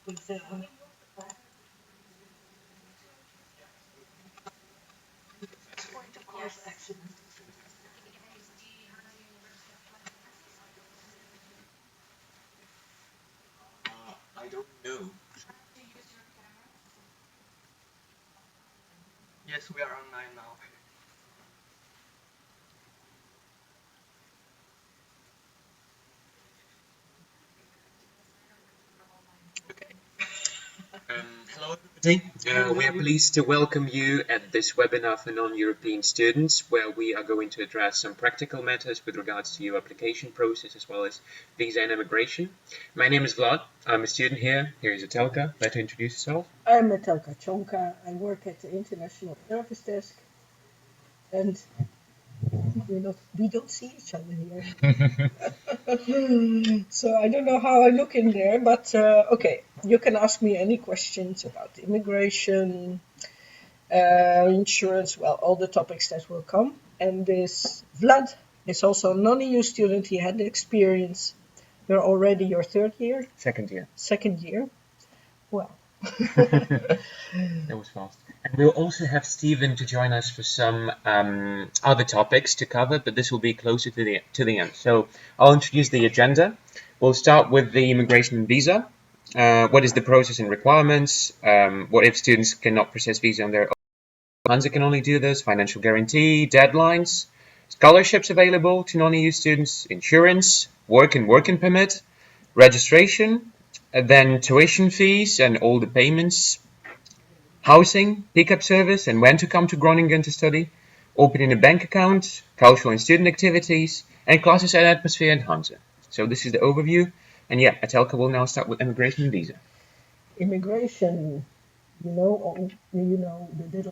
with point of course accident. I don't know. Yes, we are online now. Okay. Hello, everybody. We are pleased to welcome you at this webinar for non-European students, where we are going to address some practical matters with regards to your application process as well as visa and immigration. My name is Vlad. I'm a student here. Here is Atelka. Let her introduce herself. I'm Metelka Chonka. I work at the International Service Desk, and we don't see each other here. So I don't know how I look in there, but okay, you can ask me any questions about immigration, insurance, well, all the topics that will come. And this Vlad is also a non-EU student. He had the experience. You're already your third year, Second year. second year. Well, That was fast. And we'll also have Stephen to join us for some other topics to cover, but this will be closer to the end. So I'll introduce the agenda. We'll start with the immigration and visa. What is the process and requirements? What if students cannot process visa on their own? Hanze can only do this. Financial guarantee, deadlines, scholarships available to non-EU students, insurance, work and working permit, registration, and then tuition fees and all the payments, housing, pickup service, and when to come to Groningen to study, opening a bank account, cultural and student activities, and classes and atmosphere in Hanze. So this is the overview. And yeah, Atelka will now start with immigration and visa. immigration, the deadline is the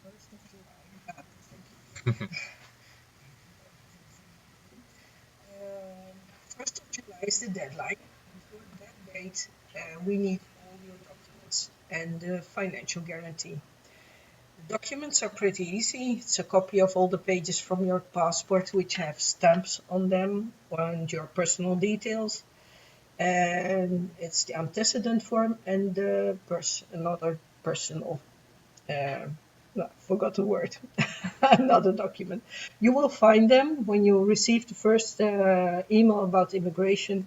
1st of July. Thank you. 1st of July is the deadline. Before that date, we need all your documents and the financial guarantee. The documents are pretty easy. It's a copy of all the pages from your passport, which have stamps on them, and your personal details. And it's the antecedent form and the another personal no, forgot the word, another document. You will find them when you receive the first email about immigration.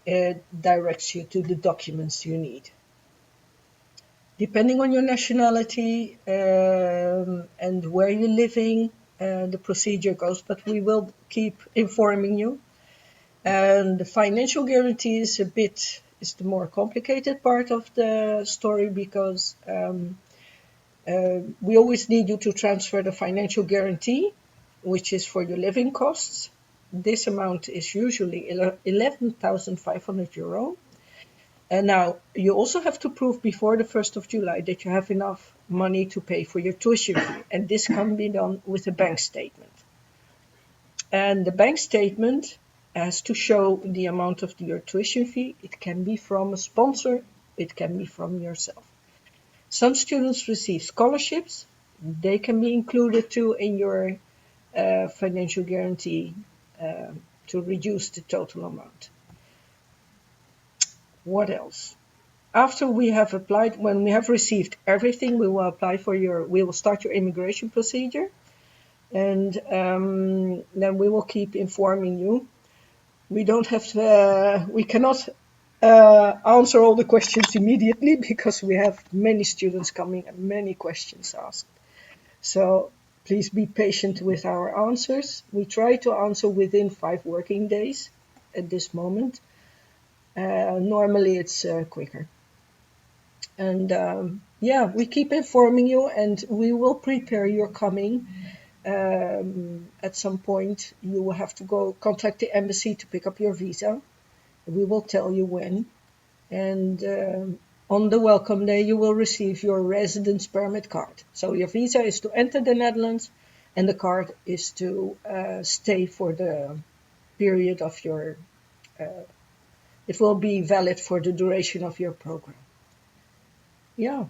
It directs you to the documents you need. Depending on your nationality and where you're living, the procedure goes, but we will keep informing you. And the financial guarantee is is the more complicated part of the story because we always need you to transfer the financial guarantee, which is for your living costs. This amount is usually 11,500 euro. And now you also have to prove before the 1st of July that you have enough money to pay for your tuition fee. And this can be done with a bank statement. And the bank statement has to show the amount of your tuition fee. It can be from a sponsor, it can be from yourself. Some students receive scholarships. They can be included too in your financial guarantee to reduce the total amount. What else? After we have applied, when we have received everything, we will start your immigration procedure, and then we will keep informing you. We don't have to, we cannot answer all the questions immediately because we have many students coming and many questions asked. So please be patient with our answers. We try to answer within 5 working days at this moment. Normally it's quicker. And yeah, we keep informing you and we will prepare your coming. At some point, you will have to go contact the embassy to pick up your visa. We will tell you when. And on the welcome day, you will receive your residence permit card. So your visa is to enter the Netherlands, and the card is to stay for the period of your. It will be valid for the duration of your program. Yeah.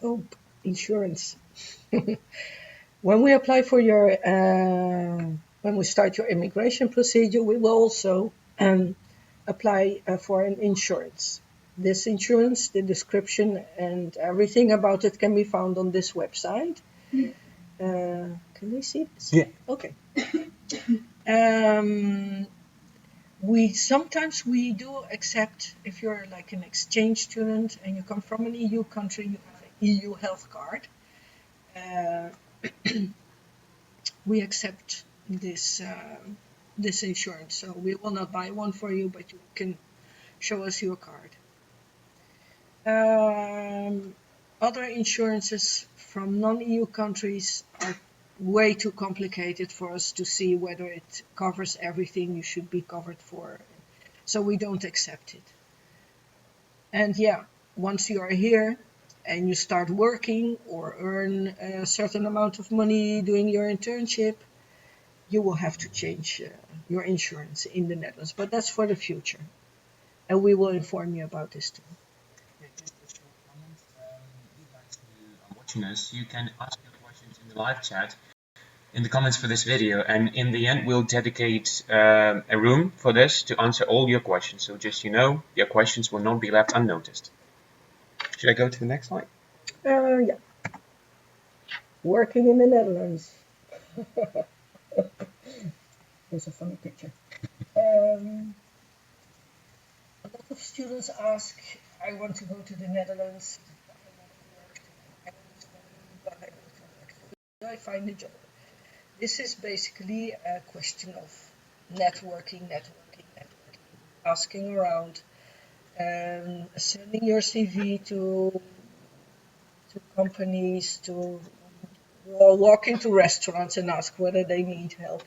Oh, insurance. When we apply for your when we start your immigration procedure, we will also apply for an insurance. This insurance, the description and everything about it can be found on this website. Can we see this? Yeah. Okay. We do accept, if you're like an exchange student and you come from an EU country, you have an EU health card. Uh, we accept this insurance, so we will not buy one for you, but you can show us your card. Other insurances from non-EU countries are way too complicated for us to see whether it covers everything you should be covered for, so we don't accept it. And yeah, once you are here and you start working or earn a certain amount of money doing your internship, you will have to change your insurance in the Netherlands, but that's for the future. And we will inform you about this too. Yeah, just a short comment. You guys who are watching us, you can ask your questions in the live chat in the comments for this video, and in the end we'll dedicate a room for this to answer all your questions. So just your questions will not be left unnoticed. Should I go to the next slide? Yeah. Working in the Netherlands. Here's a funny picture. A lot of students ask, I want to go to the Netherlands, but I want to work, I want to study, but I want to work. How do I find a job? This is basically a question of networking, asking around, sending your CV to companies, or walk into restaurants and ask whether they need help.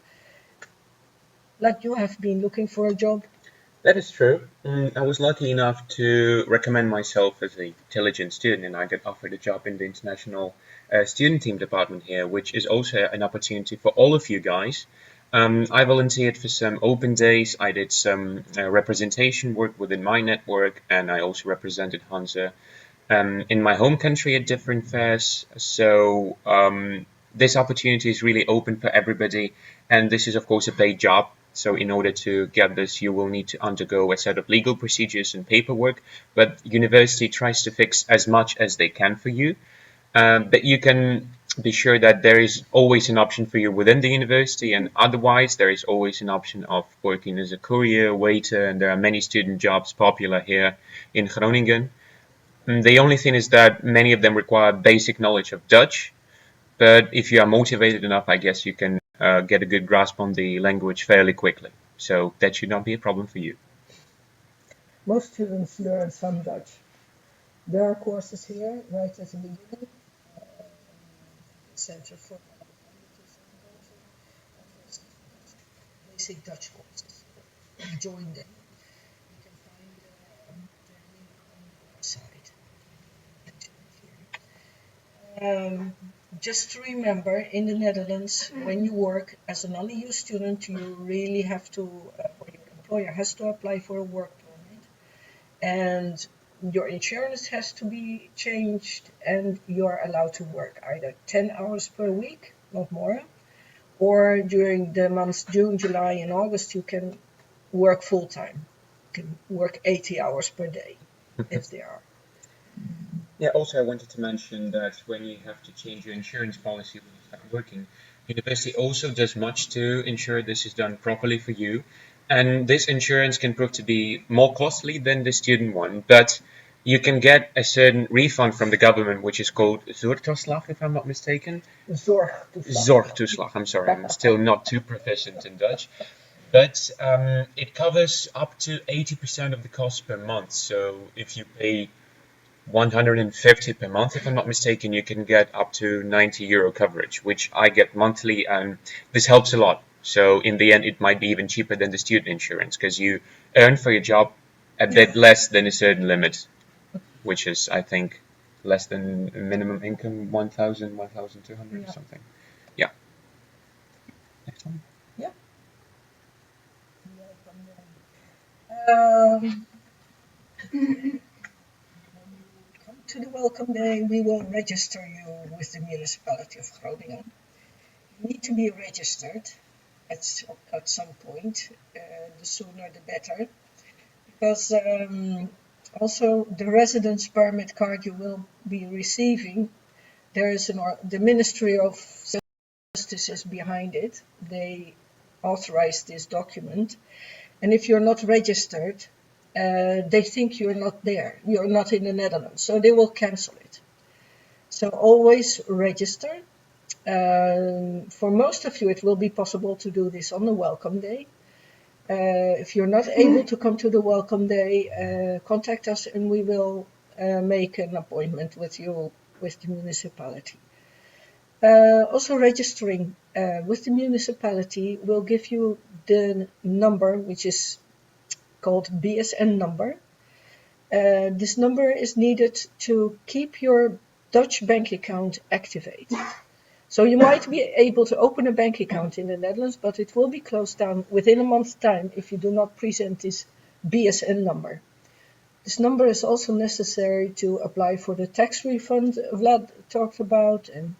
Like you have been looking for a job. That is true. I was lucky enough to recommend myself as a diligent student, and I got offered a job in the international student team department here, which is also an opportunity for all of you guys. I volunteered for some open days. I did some representation work within my network, and I also represented Hanze in my home country at different fairs. So this opportunity is really open for everybody, and this is of course a paid job. So in order to get this, you will need to undergo a set of legal procedures and paperwork, but university tries to fix as much as they can for you. But you can be sure that there is always an option for you within the university, and otherwise there is always an option of working as a courier, waiter, and there are many student jobs popular here in Groningen. The only thing is that many of them require basic knowledge of Dutch, but if you are motivated enough, I guess you can get a good grasp on the language fairly quickly. So that should not be a problem for you. Most students learn some Dutch. There are courses here right at the beginning. Center for Languages and Culture offers basic Dutch courses. Join them. You can find the link on the website. Just to remember, in the Netherlands, when you work as a non-EU student, you really have to, or your employer has to apply for a work permit, and your insurance has to be changed, and you're allowed to work either 10 hours per week, not more, or during the months June, July, and August, you can work full time. You can work 80 hours per day if there are. Yeah, also I wanted to mention that when you have to change your insurance policy when you start working, university also does much to ensure this is done properly for you. And this insurance can prove to be more costly than the student one, but you can get a certain refund from the government, which is called Zorgtoeslag, if I'm not mistaken. Zorgtoeslag. Zorgtoeslag, I'm sorry, I'm still not too proficient in Dutch. But it covers up to 80% of the cost per month. So if you pay 150 per month, if I'm not mistaken, you can get up to 90 euro coverage, which I get monthly, and this helps a lot. So in the end, it might be even cheaper than the student insurance because you earn for your job a bit less than a certain limit, which is, I think, less than minimum income, 1,000, 1,200 or something. Yeah. Next one. Yeah. Um, Come to the welcome day, we will register you with the municipality of Groningen. You need to be registered, at some point. The sooner the better, because also the residence permit card you will be receiving, there is the Ministry of Justice is behind it. They authorized this document, and if you're not registered, they think you're not there. You're not in the Netherlands, so they will cancel it. So always register. For most of you, it will be possible to do this on the welcome day. If you're not able to come to the welcome day, contact us and we will make an appointment with you with the municipality. Also registering with the municipality will give you the number, which is called BSN number. This number is needed to keep your Dutch bank account activated. So you might be able to open a bank account in the Netherlands, but it will be closed down within a month's time if you do not present this BSN number. This number is also necessary to apply for the tax refund Vlad talked about, and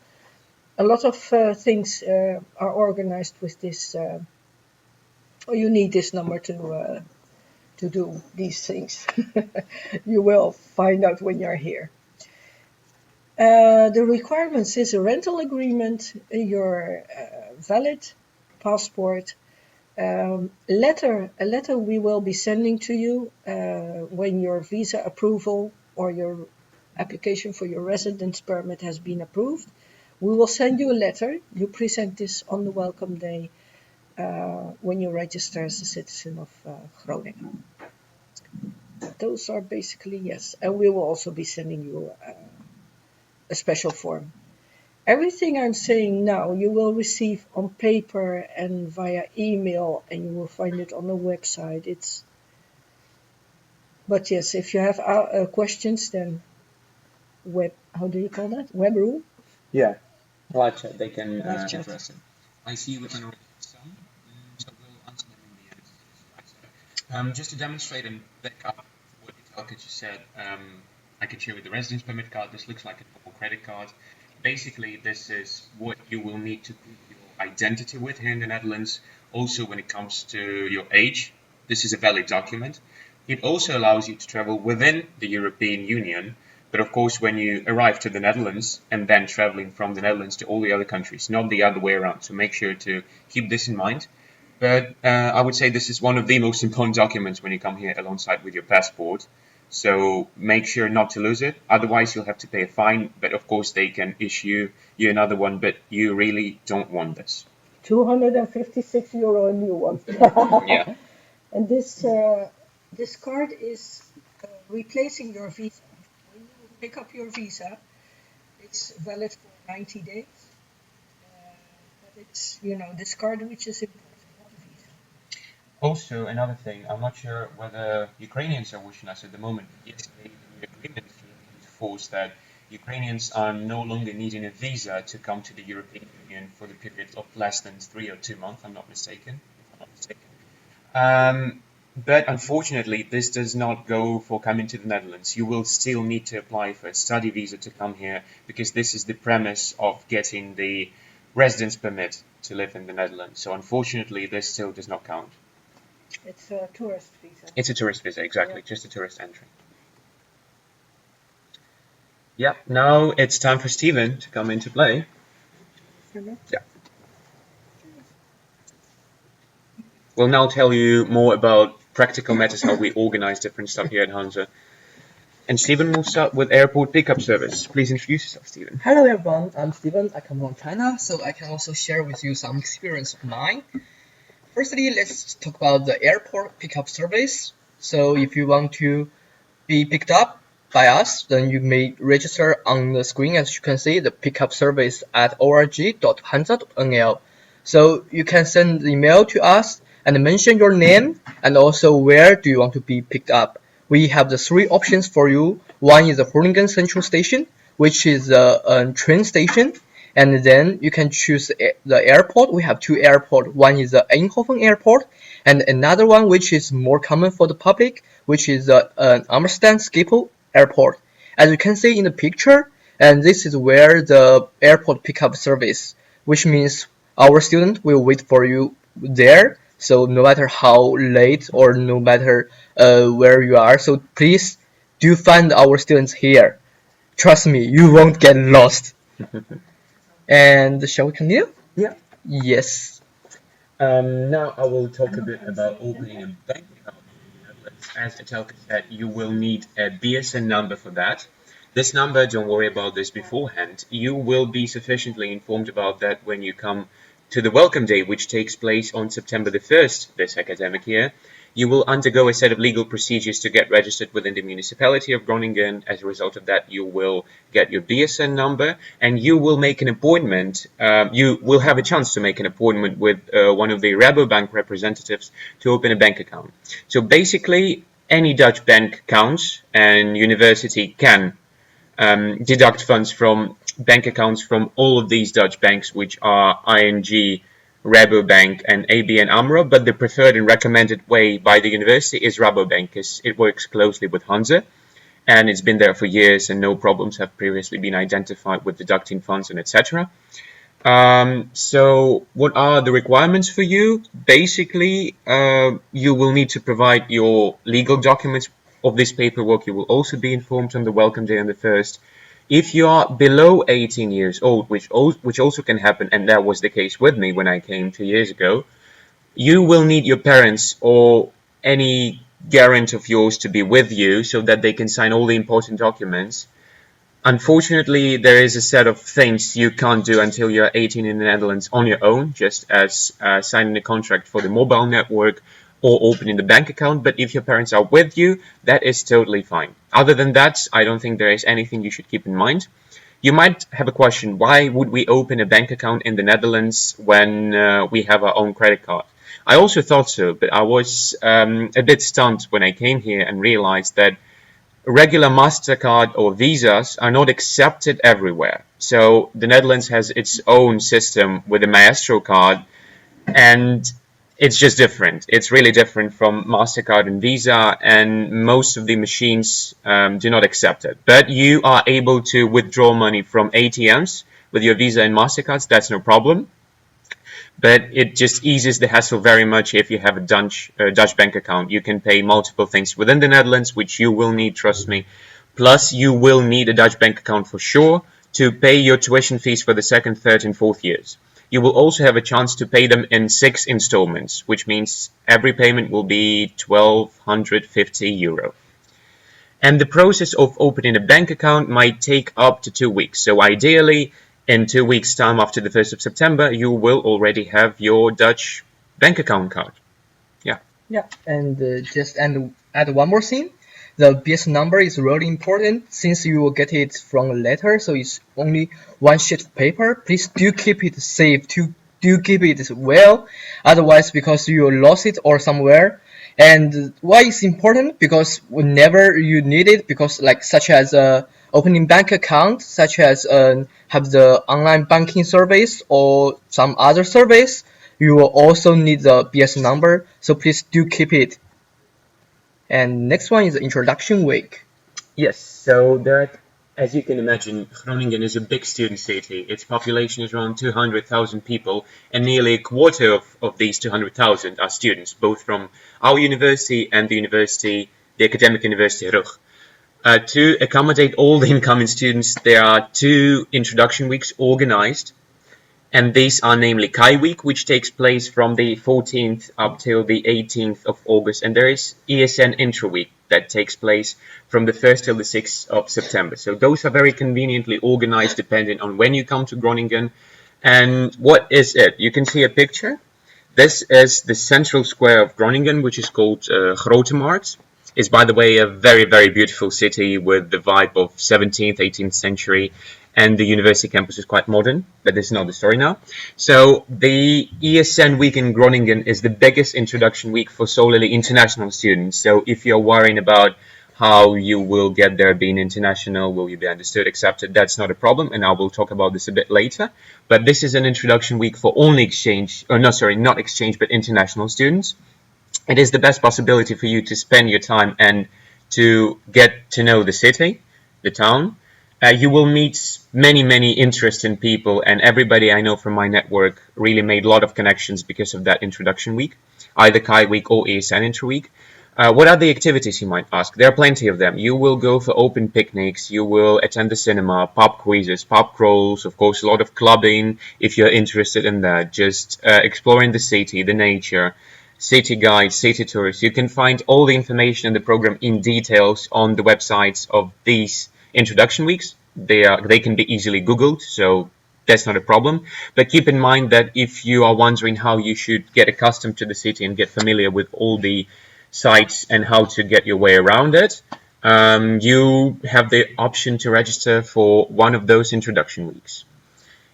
a lot of things are organized with this. You need this number to do these things. You will find out when you're here. The requirements is a rental agreement, your valid passport, a letter we will be sending to you when your visa approval or your application for your residence permit has been approved. We will send you a letter. You present this on the welcome day when you register as a citizen of Groningen. Those are basically, yes. And we will also be sending you a special form. Everything I'm saying now you will receive on paper and via email, and you will find it on the website. But yes, if you have questions, then how do you call that? Web rule? Yeah, live chat. They can Live chat. address it. I see we can already have some, so we'll answer them in the end. Just to demonstrate and back up what Elke just said, I can share with the residence permit card. This looks like a normal credit card. Basically, this is what you will need to prove your identity with here in the Netherlands. Also, when it comes to your age, this is a valid document. It also allows you to travel within the European Union, but of course, when you arrive to the Netherlands and then traveling from the Netherlands to all the other countries, not the other way around. So make sure to keep this in mind. But I would say this is one of the most important documents when you come here alongside with your passport. So make sure not to lose it. Otherwise, you'll have to pay a fine. But of course, they can issue you another one. But you really don't want this. €256 a new one. Yeah. And this card is replacing your visa. When you pick up your visa, it's valid for 90 days. But it's, this card which is important. Also, another thing, I'm not sure whether Ukrainians are watching us at the moment. Yesterday, the agreement enforced that Ukrainians are no longer needing a visa to come to the European Union for the period of less than 3 or 2 months. I'm not mistaken. But unfortunately, this does not go for coming to the Netherlands. You will still need to apply for a study visa to come here, because this is the premise of getting the residence permit to live in the Netherlands. So unfortunately, this still does not count. It's a tourist visa. It's a tourist visa, exactly. Yeah. Just a tourist entry. Yep, now it's time for Steven to come into play. Yeah. We'll now tell you more about practical matters, how we organize different stuff here at Hanze. And Steven will start with airport pickup service. Please introduce yourself, Steven. Hello everyone, I'm Steven. I come from China, so I can also share with you some experience of mine. Firstly, let's talk about the airport pickup service. So if you want to be picked up by us, then you may register on the screen, as you can see, the pickup service at org.hanze.nl. So you can send the email to us and mention your name and also where do you want to be picked up. We have the 3 options for you. One is the Groningen Central Station, which is a train station. And then you can choose the airport. We have 2 airports. One is the Eindhoven Airport, and another one which is more common for the public, which is Amsterdam Schiphol Airport. As you can see in the picture, and this is where the airport pickup service, which means our student will wait for you there. So no matter how late or no matter where you are, so please do find our students here. Trust me, you won't get lost. And shall we continue? Yeah. Yes. Now I will talk a bit about opening a bank account in the Netherlands. As Atelka said, you will need a BSN number for that. This number, don't worry about this beforehand. You will be sufficiently informed about that when you come to the Welcome Day, which takes place on September the 1st this academic year. You will undergo a set of legal procedures to get registered within the municipality of Groningen. As a result of that, you will get your BSN number and you will make an appointment. You will have a chance to make an appointment with one of the Rabobank representatives to open a bank account. So basically, any Dutch bank counts, and university can deduct funds from bank accounts from all of these Dutch banks, which are ING, Rabobank, and ABN AMRO. But the preferred and recommended way by the university is Rabobank, because it works closely with Hanze, and it's been there for years, and no problems have previously been identified with deducting funds and etc. So what are the requirements for you? Basically, you will need to provide your legal documents of this paperwork. You will also be informed on the welcome day on the 1st. If you are below 18 years old, which also can happen, and that was the case with me when I came 2 years ago, you will need your parents or any guarant of yours to be with you so that they can sign all the important documents. Unfortunately, there is a set of things you can't do until you're 18 in the Netherlands on your own, just as signing a contract for the mobile network or opening the bank account. But if your parents are with you, that is totally fine. Other than that, I don't think there is anything you should keep in mind. You might have a question, why would we open a bank account in the Netherlands when we have our own credit card? I also thought so, but I was a bit stunned when I came here and realized that regular MasterCard or Visas are not accepted everywhere. So the Netherlands has its own system with a Maestro card, and it's just different. It's really different from MasterCard and Visa, and most of the machines do not accept it. But you are able to withdraw money from ATMs with your Visa and MasterCards, that's no problem. But it just eases the hassle very much if you have a Dutch bank account. You can pay multiple things within the Netherlands, which you will need, trust me. Plus, you will need a Dutch bank account for sure to pay your tuition fees for the second, third, and fourth years. You will also have a chance to pay them in 6 installments, which means every payment will be €1,250. And the process of opening a bank account might take up to 2 weeks. So ideally, in 2 weeks' time after the 1st of September, you will already have your Dutch bank account card. Yeah. Yeah, and just add one more thing. The BS number is really important since you will get it from a letter, so it's only one sheet of paper. Please do keep it safe, do keep it well, otherwise because you lost it or somewhere. And why it's important? Because whenever you need it, because like such as opening bank account, such as have the online banking service or some other service, you will also need the BS number, so please do keep it. And next one is the introduction week. Yes, so there, as you can imagine, Groningen is a big student city. Its population is around 200,000 people, and nearly a quarter of these 200,000 are students, both from our university and the academic university Rug. To accommodate all the incoming students, there are 2 introduction weeks organized, and these are namely Kai Week, which takes place from the 14th up till the 18th of August, and there is ESN Intro Week that takes place from the 1st till the 6th of September. So those are very conveniently organized depending on when you come to Groningen. And what is it? You can see a picture. This is the central square of Groningen, which is called Grote Markt. It's, by the way, a very, very beautiful city with the vibe of 17th, 18th century, and the university campus is quite modern, but this is not the story now. So the ESN week in Groningen is the biggest introduction week for solely international students. So if you're worrying about how you will get there being international, will you be understood, accepted, that's not a problem, and I will talk about this a bit later. But this is an introduction week for only exchange, or no, sorry, not exchange, but international students. It is the best possibility for you to spend your time and to get to know the city, the town, You will meet many interesting people, and everybody I know from my network really made a lot of connections because of that introduction week, either Kai Week or ESN Intro Week. What are the activities, you might ask? There are plenty of them. You will go for open picnics, you will attend the cinema, pub quizzes, pub crawls, of course, a lot of clubbing if you're interested in that, just exploring the city, the nature, city guides, city tours. You can find all the information in the program in details on the websites of these introduction weeks. They can be easily Googled, so that's not a problem. But keep in mind that if you are wondering how you should get accustomed to the city and get familiar with all the sites and how to get your way around it, you have the option to register for one of those introduction weeks.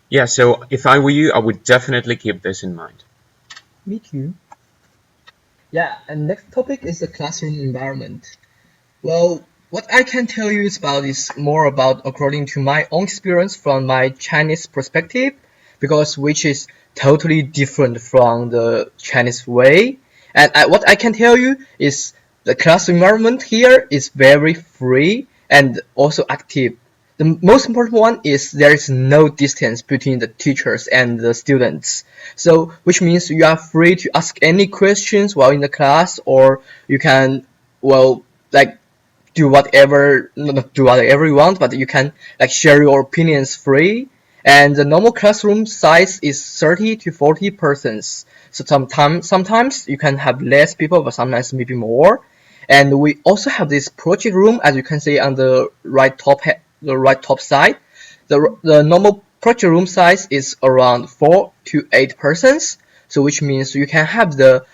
Yeah, so if I were you, I would definitely keep this in mind. Me too. Yeah, and next topic is the classroom environment. Well, what I can tell you is about is more about according to my own experience from my Chinese perspective, because which is totally different from the Chinese way. And what I can tell you is the class environment here is very free and also active. The most important one is there is no distance between the teachers and the students. So, which means you are free to ask any questions while in the class, or you can, well, like do whatever, not do whatever you want, but you can like share your opinions free. And the normal classroom size is 30 to 40 persons. So sometimes you can have less people, but sometimes maybe more. And we also have this project room, as you can see on the right top side. The normal project room size is around 4 to 8 persons. So which means you can have the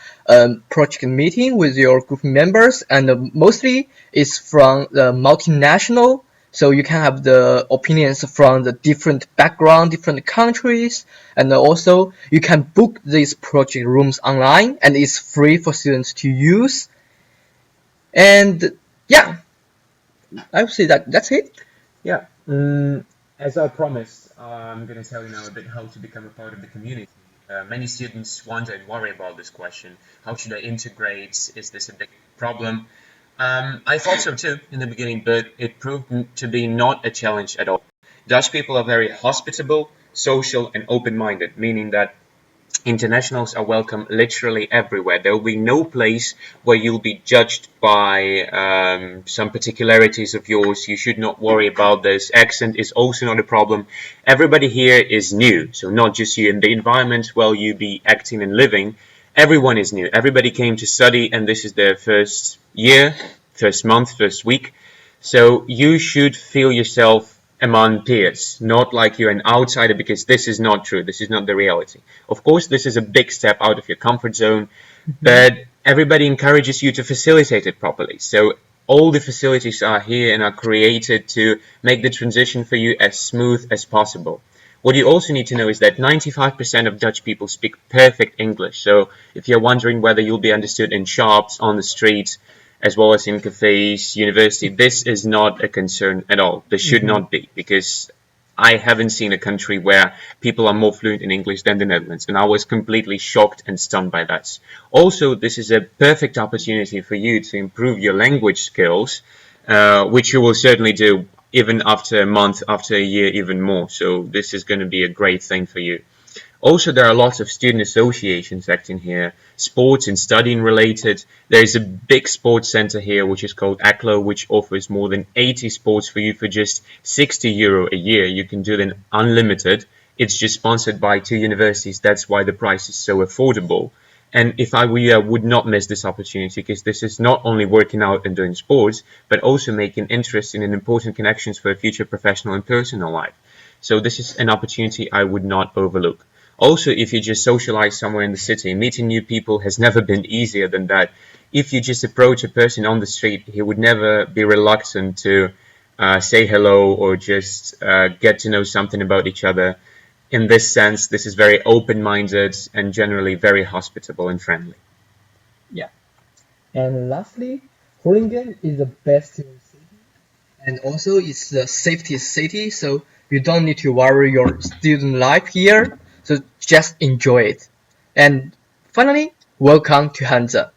project meeting with your group members, and mostly it's from the multinational. So you can have the opinions from the different background, different countries, and also you can book these project rooms online, and it's free for students to use. And yeah, I would say that that's it. Yeah, as I promised, I'm going to tell you now a bit how to become a part of the community. Many students wonder and worry about this question. How should I integrate? Is this a big problem? I thought so too in the beginning, but it proved to be not a challenge at all. Dutch people are very hospitable, social, and open-minded, meaning that internationals are welcome literally everywhere. There will be no place where you'll be judged by some particularities of yours. You should not worry about this. Accent is also not a problem. Everybody here is new, so not just you. In the environment where you be acting and living, everyone is new. Everybody came to study, and this is their first year, first month, first week. So you should feel yourself among peers, not like you're an outsider, because this is not true. This is not the reality. Of course, this is a big step out of your comfort zone, but everybody encourages you to facilitate it properly. So all the facilities are here and are created to make the transition for you as smooth as possible. What you also need to know is that 95% of Dutch people speak perfect English. So if you're wondering whether you'll be understood in shops, on the streets, as well as in cafes, university, this is not a concern at all. This should not be, because I haven't seen a country where people are more fluent in English than the Netherlands, and I was completely shocked and stunned by that. Also, this is a perfect opportunity for you to improve your language skills, which you will certainly do even after a month, after a year, even more. So this is going to be a great thing for you. Also, there are lots of student associations acting here, sports and studying related. There is a big sports center here, which is called ACLO, which offers more than 80 sports for you for just €60 a year. You can do them unlimited. It's just sponsored by 2 universities. That's why the price is so affordable. And if I were you, I would not miss this opportunity, because this is not only working out and doing sports, but also making interesting and important connections for a future professional and personal life. So this is an opportunity I would not overlook. Also, if you just socialize somewhere in the city, meeting new people has never been easier than that. If you just approach a person on the street, he would never be reluctant to say hello or just get to know something about each other. In this sense, this is very open-minded and generally very hospitable and friendly. Yeah. And lastly, Groningen is the best city, and also it's the safest city, so you don't need to worry your student life here. So just enjoy it. And finally, welcome to Hanze.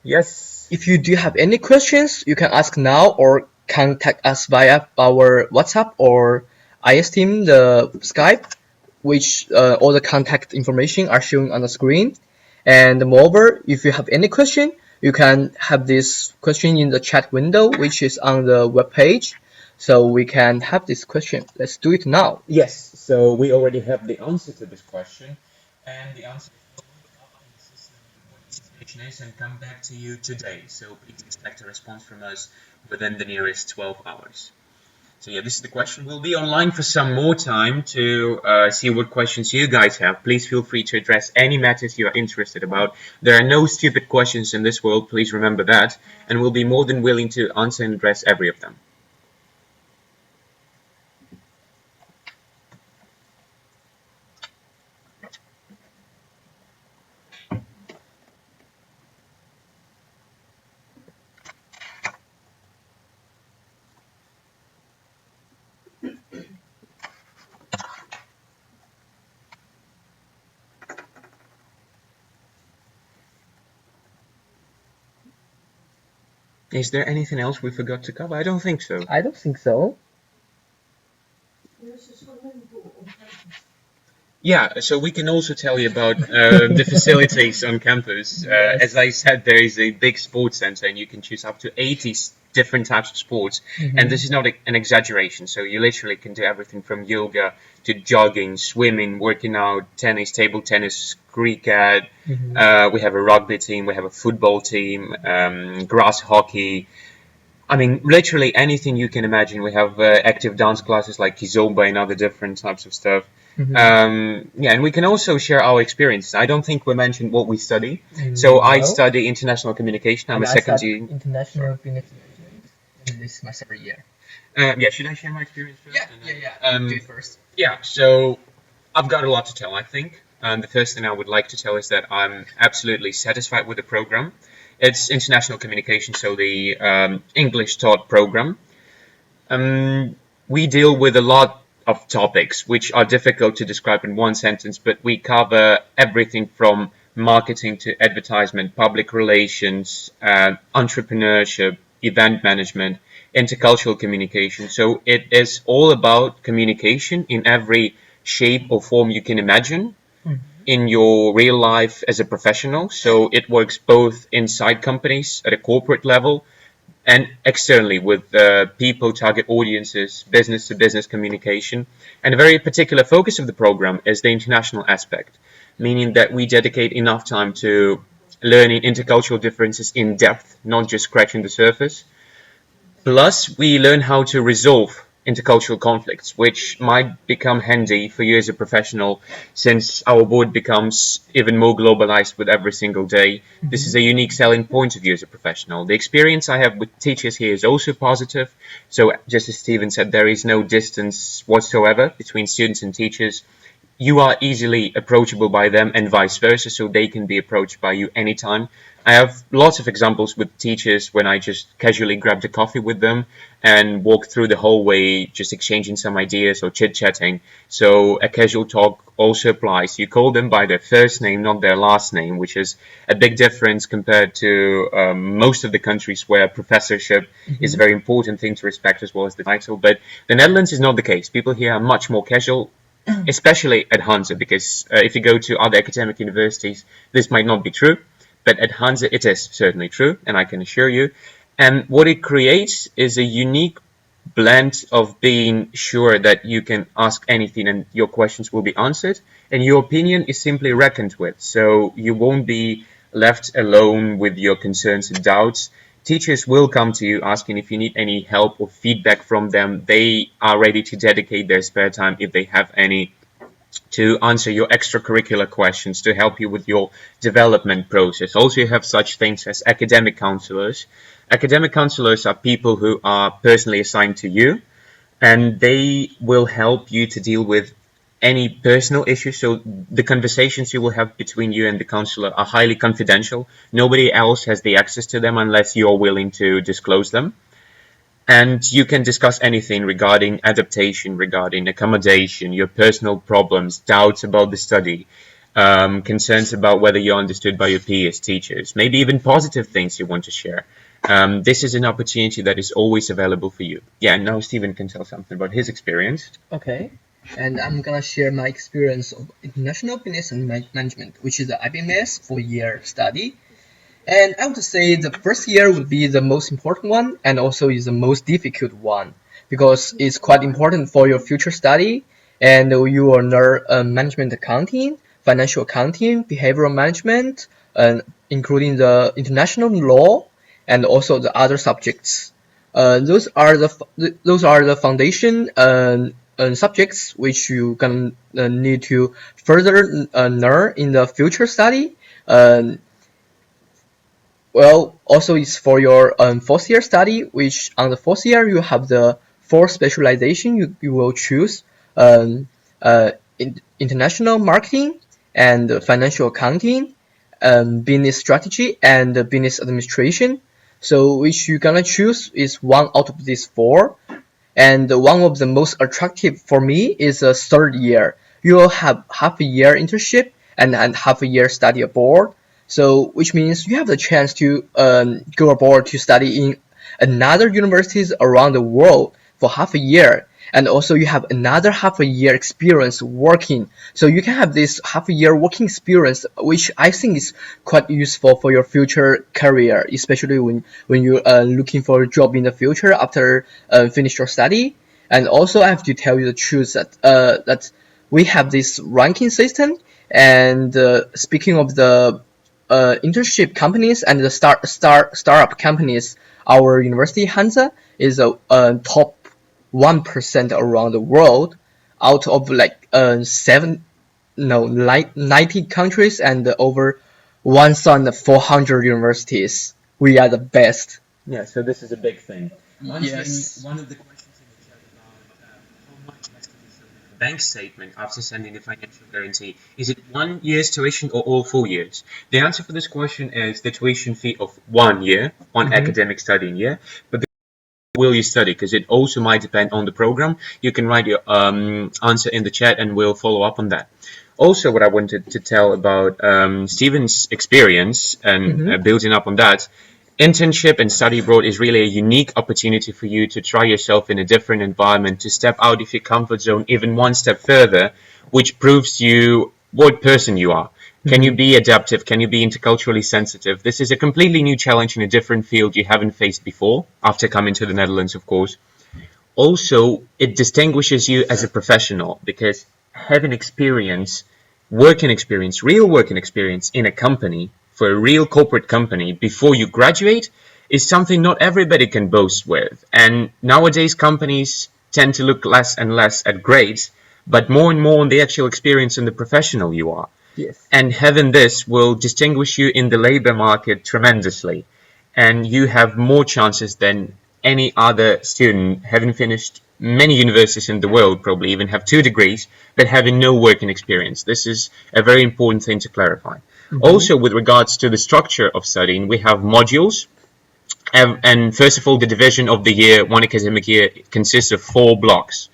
Yes. If you do have any questions, you can ask now or contact us via our WhatsApp or IS team, the Skype, which all the contact information are shown on the screen. And moreover, if you have any question, you can have this question in the chat window, which is on the web page. So we can have this question. Let's do it now. Yes, so we already have the answer to this question, and the answer will look up in the system what the situation is and come back to you today. So please expect a response from us within the nearest 12 hours. So yeah, this is the question. We'll be online for some more time to see what questions you guys have. Please feel free to address any matters you are interested about. There are no stupid questions in this world, please remember that, and we'll be more than willing to answer and address every of them. Is there anything else we forgot to cover? I don't think so. I don't think so. Yeah, so we can also tell you about the facilities on campus. Yes. As I said, there is a big sports center, and you can choose up to 80 different types of sports. And this is not an exaggeration. So you literally can do everything from yoga to jogging, swimming, working out, tennis, table tennis, cricket. We have a rugby team, we have a football team, grass hockey. I mean, literally anything you can imagine. We have active dance classes like kizomba and other different types of stuff. Yeah, and we can also share our experiences. I don't think we mentioned what we study. So I No. study international communication. I'm a second year. International Communication. And this is my second year. Yeah, should I share my experience first? Do it first. Yeah, so I've got a lot to tell, I think. The first thing I would like to tell is that I'm absolutely satisfied with the program. It's international communication, so the English taught program. We deal with a lot of topics which are difficult to describe in one sentence, but we cover everything from marketing to advertisement, public relations, entrepreneurship, event management, intercultural communication. So it is all about communication in every shape or form you can imagine in your real life as a professional. So it works both inside companies at a corporate level and externally with people, target audiences, business to business communication. And a very particular focus of the program is the international aspect, meaning that we dedicate enough time to learning intercultural differences in depth, not just scratching the surface. Plus, we learn how to resolve intercultural conflicts, which might become handy for you as a professional since our board becomes even more globalized with every single day. This is a unique selling point of you as a professional. The experience I have with teachers here is also positive. So just as Stephen said, there is no distance whatsoever between students and teachers. You are easily approachable by them and vice versa, so they can be approached by you anytime. I have lots of examples with teachers when I just casually grabbed a coffee with them and walked through the hallway, just exchanging some ideas or chit-chatting. So a casual talk also applies. You call them by their first name, not their last name, which is a big difference compared to most of the countries where professorship is a very important thing to respect as well as the title. But the Netherlands is not the case. People here are much more casual, especially at Hanze, because if you go to other academic universities, this might not be true. But at Hanze, it is certainly true, and I can assure you. And what it creates is a unique blend of being sure that you can ask anything and your questions will be answered, and your opinion is simply reckoned with. So you won't be left alone with your concerns and doubts. Teachers will come to you asking if you need any help or feedback from them. They are ready to dedicate their spare time, if they have any, to answer your extracurricular questions, to help you with your development process. Also, you have such things as academic counselors. Academic counselors are people who are personally assigned to you, and they will help you to deal with any personal issues. So the conversations you will have between you and the counselor are highly confidential. Nobody else has the access to them unless you're willing to disclose them. And you can discuss anything regarding adaptation, regarding accommodation, your personal problems, doubts about the study, concerns about whether you're understood by your peers, teachers, maybe even positive things you want to share. This is an opportunity that is always available for you. Yeah, now Stephen can tell something about his experience. Okay. And I'm gonna share my experience of international business and management, which is the IBMS 4-year study. And I would say the first year would be the most important one and also is the most difficult one because it's quite important for your future study and you will learn management accounting, financial accounting, behavioral management, and including the international law and also the other subjects. Those are the foundation subjects which you can need to further learn in the future study. Well, also it's for your fourth year study, which on the fourth year you have the four specialization you will choose international marketing and financial accounting, business strategy and business administration. So which you're gonna choose is one out of these four. And one of the most attractive for me is a third year. You will have half a year internship and half a year study abroad. So which means you have the chance to go abroad to study in another universities around the world for half a year. And also you have another half a year experience working. So you can have this half a year working experience, which I think is quite useful for your future career, especially when you're looking for a job in the future after finish your study. And also I have to tell you the truth that we have this ranking system. And speaking of the internship companies and the startup companies, our university Hanze is a top 1% around the world out of like 90 countries and over 1,400 universities. We are the best. Yeah, so this is a big thing. Yes. One of the questions in the chat about how much has to be shown in the bank statement after sending the financial guarantee. Is it 1 year's tuition or all 4 years? The answer for this question is the tuition fee of 1 year, one academic studying year. But will you study? Because it also might depend on the program. You can write your answer in the chat and we'll follow up on that. Also, what I wanted to tell about Stephen's experience and building up on that, internship and study abroad is really a unique opportunity for you to try yourself in a different environment, to step out of your comfort zone even one step further, which proves you what person you are. Can you be adaptive? Can you be interculturally sensitive? This is a completely new challenge in a different field you haven't faced before, after coming to the Netherlands, of course. Also, it distinguishes you as a professional because having experience, real working experience in a company, for a real corporate company, before you graduate, is something not everybody can boast with. And nowadays, companies tend to look less and less at grades, but more and more on the actual experience and the professional you are. Yes. And having this will distinguish you in the labor market tremendously. And you have more chances than any other student having finished many universities in the world, probably even have 2 degrees, but having no working experience. This is a very important thing to clarify. Also, with regards to the structure of studying, we have modules. And first of all, the division of the year, one academic year, consists of 4 blocks.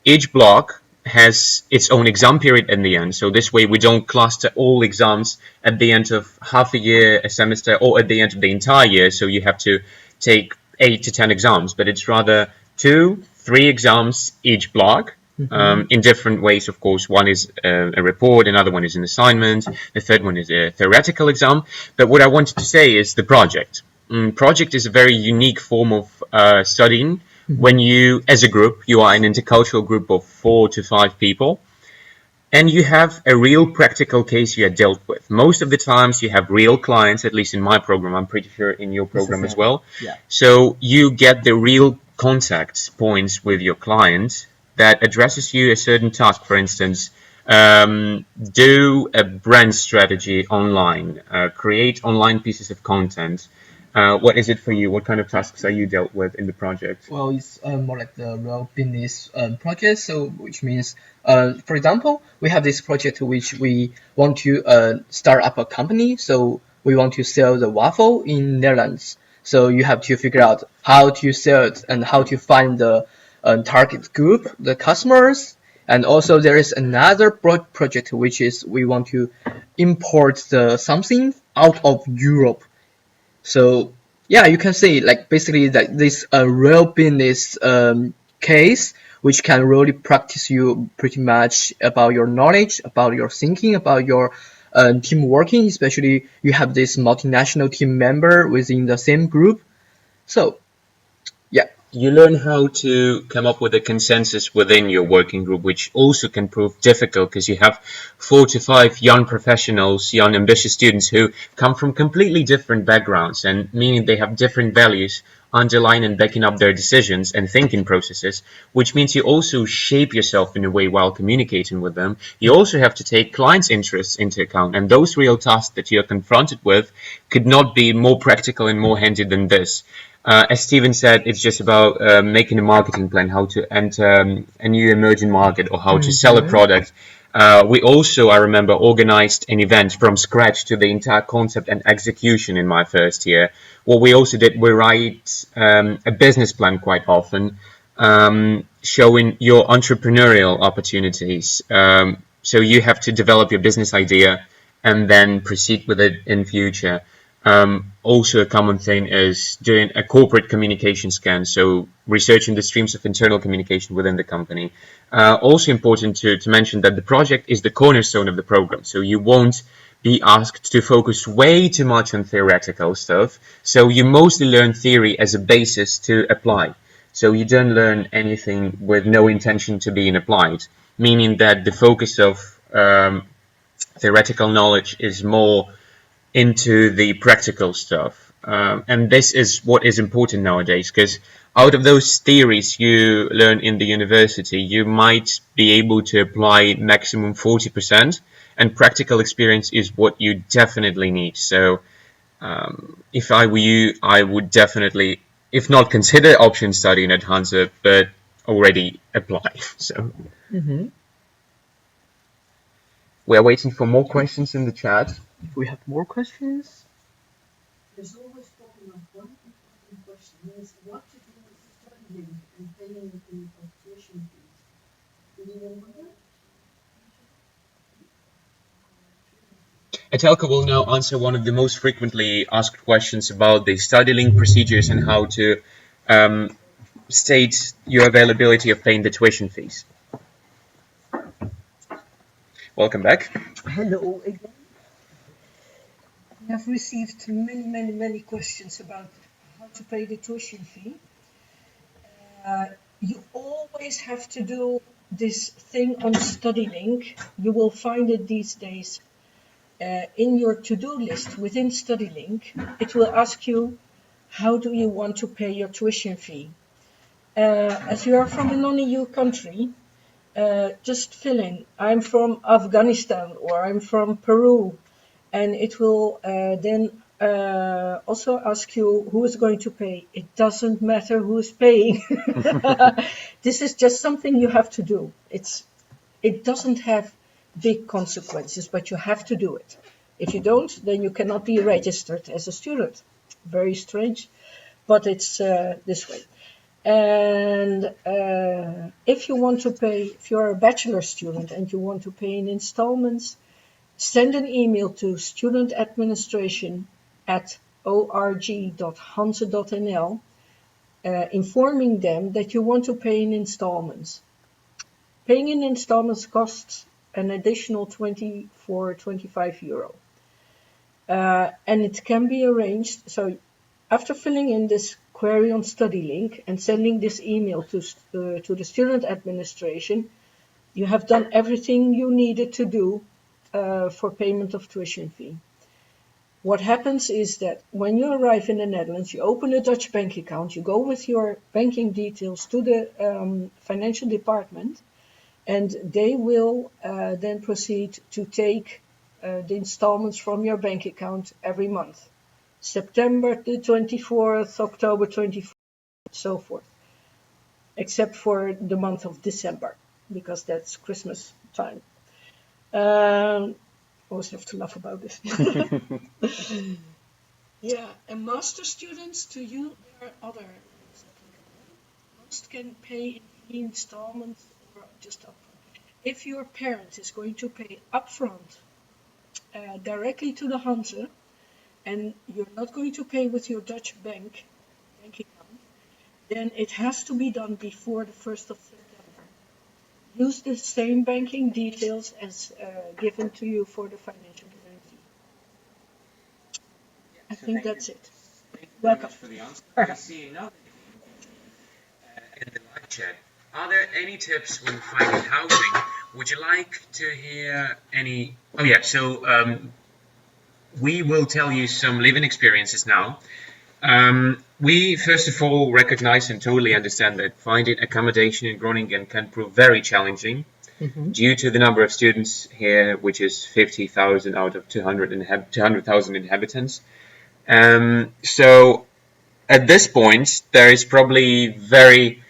Each block has its own exam period in the end. So this way we don't cluster all exams at the end of half a year, a semester, or at the end of the entire year. So you have to take 8 to 10 exams, but it's rather 2, 3 exams each block. In different ways, of course. One is a report, another one is an assignment, the third one is a theoretical exam. But what I wanted to say is the project. Project is a very unique form of studying. When you, as a group, you are an intercultural group of 4 to 5 people, and you have a real practical case you are dealt with. Most of the times you have real clients, at least in my program, I'm pretty sure in your program as well. Yeah. So you get the real contact points with your client that addresses you a certain task. For instance, do a brand strategy online, create online pieces of content. What is it for you? What kind of tasks are you dealt with in the project? Well, it's more like the real business project. So, which means, for example, we have this project which we want to start up a company. So we want to sell the waffle in Netherlands. So you have to figure out how to sell it and how to find the target group, the customers. And also there is another project which is we want to import something out of Europe. So Yeah, you can say like basically that this real business case which can really practice you pretty much about your knowledge, about your thinking, about your team working, especially you have this multinational team member within the same group. So yeah. You learn how to come up with a consensus within your working group, which also can prove difficult because you have 4 to 5 young professionals, young ambitious students who come from completely different backgrounds, and meaning they have different values underlying and backing up their decisions and thinking processes, which means you also shape yourself in a way while communicating with them. You also have to take clients' interests into account, and those real tasks that you're confronted with could not be more practical and more handy than this. As Steven said, it's just about making a marketing plan, how to enter a new emerging market or how to sell a product. We also, I remember, organized an event from scratch to the entire concept and execution in my first year. What we also did, we write a business plan quite often, showing your entrepreneurial opportunities. So you have to develop your business idea and then proceed with it in future. Also, a common thing is doing a corporate communication scan, so researching the streams of internal communication within the company. Also important to mention that the project is the cornerstone of the program, so you won't be asked to focus way too much on theoretical stuff. So you mostly learn theory as a basis to apply. So you don't learn anything with no intention to being applied, meaning that the focus of theoretical knowledge is more into the practical stuff. And this is what is important nowadays, because out of those theories you learn in the university, you might be able to apply maximum 40%, and practical experience is what you definitely need. So if I were you, I would definitely, if not consider option studying at Hanze, but already apply. So we're waiting for more questions in the chat. If we have more questions. There's always popping up one important question is what to do with studying and paying in tuition fees. Do you know that? Etelka will now answer one of the most frequently asked questions about the study link procedures and how to state your availability of paying the tuition fees. Welcome back. Hello again. We have received many questions about how to pay the tuition fee. You always have to do this thing on StudyLink. You will find it these days in your to-do list within StudyLink. It will ask you, how do you want to pay your tuition fee? As you are from a non-EU country, just fill in, I'm from Afghanistan or I'm from Peru, and it will then also ask you who is going to pay. It doesn't matter who is paying. This is just something you have to do. It doesn't have big consequences, but you have to do it. If you don't, then you cannot be registered as a student. Very strange, but it's this way. And if you want to pay, if you're a bachelor student and you want to pay in installments, send an email to studentadministration@org.hanze.nl, informing them that you want to pay in installments. Paying in installments costs an additional 25 euro. And it can be arranged. So after filling in this query on StudyLink and sending this email to the student administration, you have done everything you needed to do for payment of tuition fee. What happens is that when you arrive in the Netherlands, you open a Dutch bank account, you go with your banking details to the financial department, and they will then proceed to take the installments from your bank account every month. September the 24th, October 24th, so forth, except for the month of December, because that's Christmas time. Always have to laugh about this. Yeah, and master students, to you, there are other. Most can pay in installments or just upfront. If your parent is going to pay upfront directly to the Hanze, and you're not going to pay with your Dutch bank account, then it has to be done before the 1st of September. Use the same banking details as given to you for the financial guarantee. I think that's it. Thank you very Welcome. much for the answer. I see another in the live chat. Are there any tips when finding housing? Would you like to hear any? Oh yeah, so we will tell you some living experiences now. We first of all recognize and totally understand that finding accommodation in Groningen can prove very challenging due to the number of students here, which is 50,000 out of 200,000 inhabitants. So at this point, there is probably very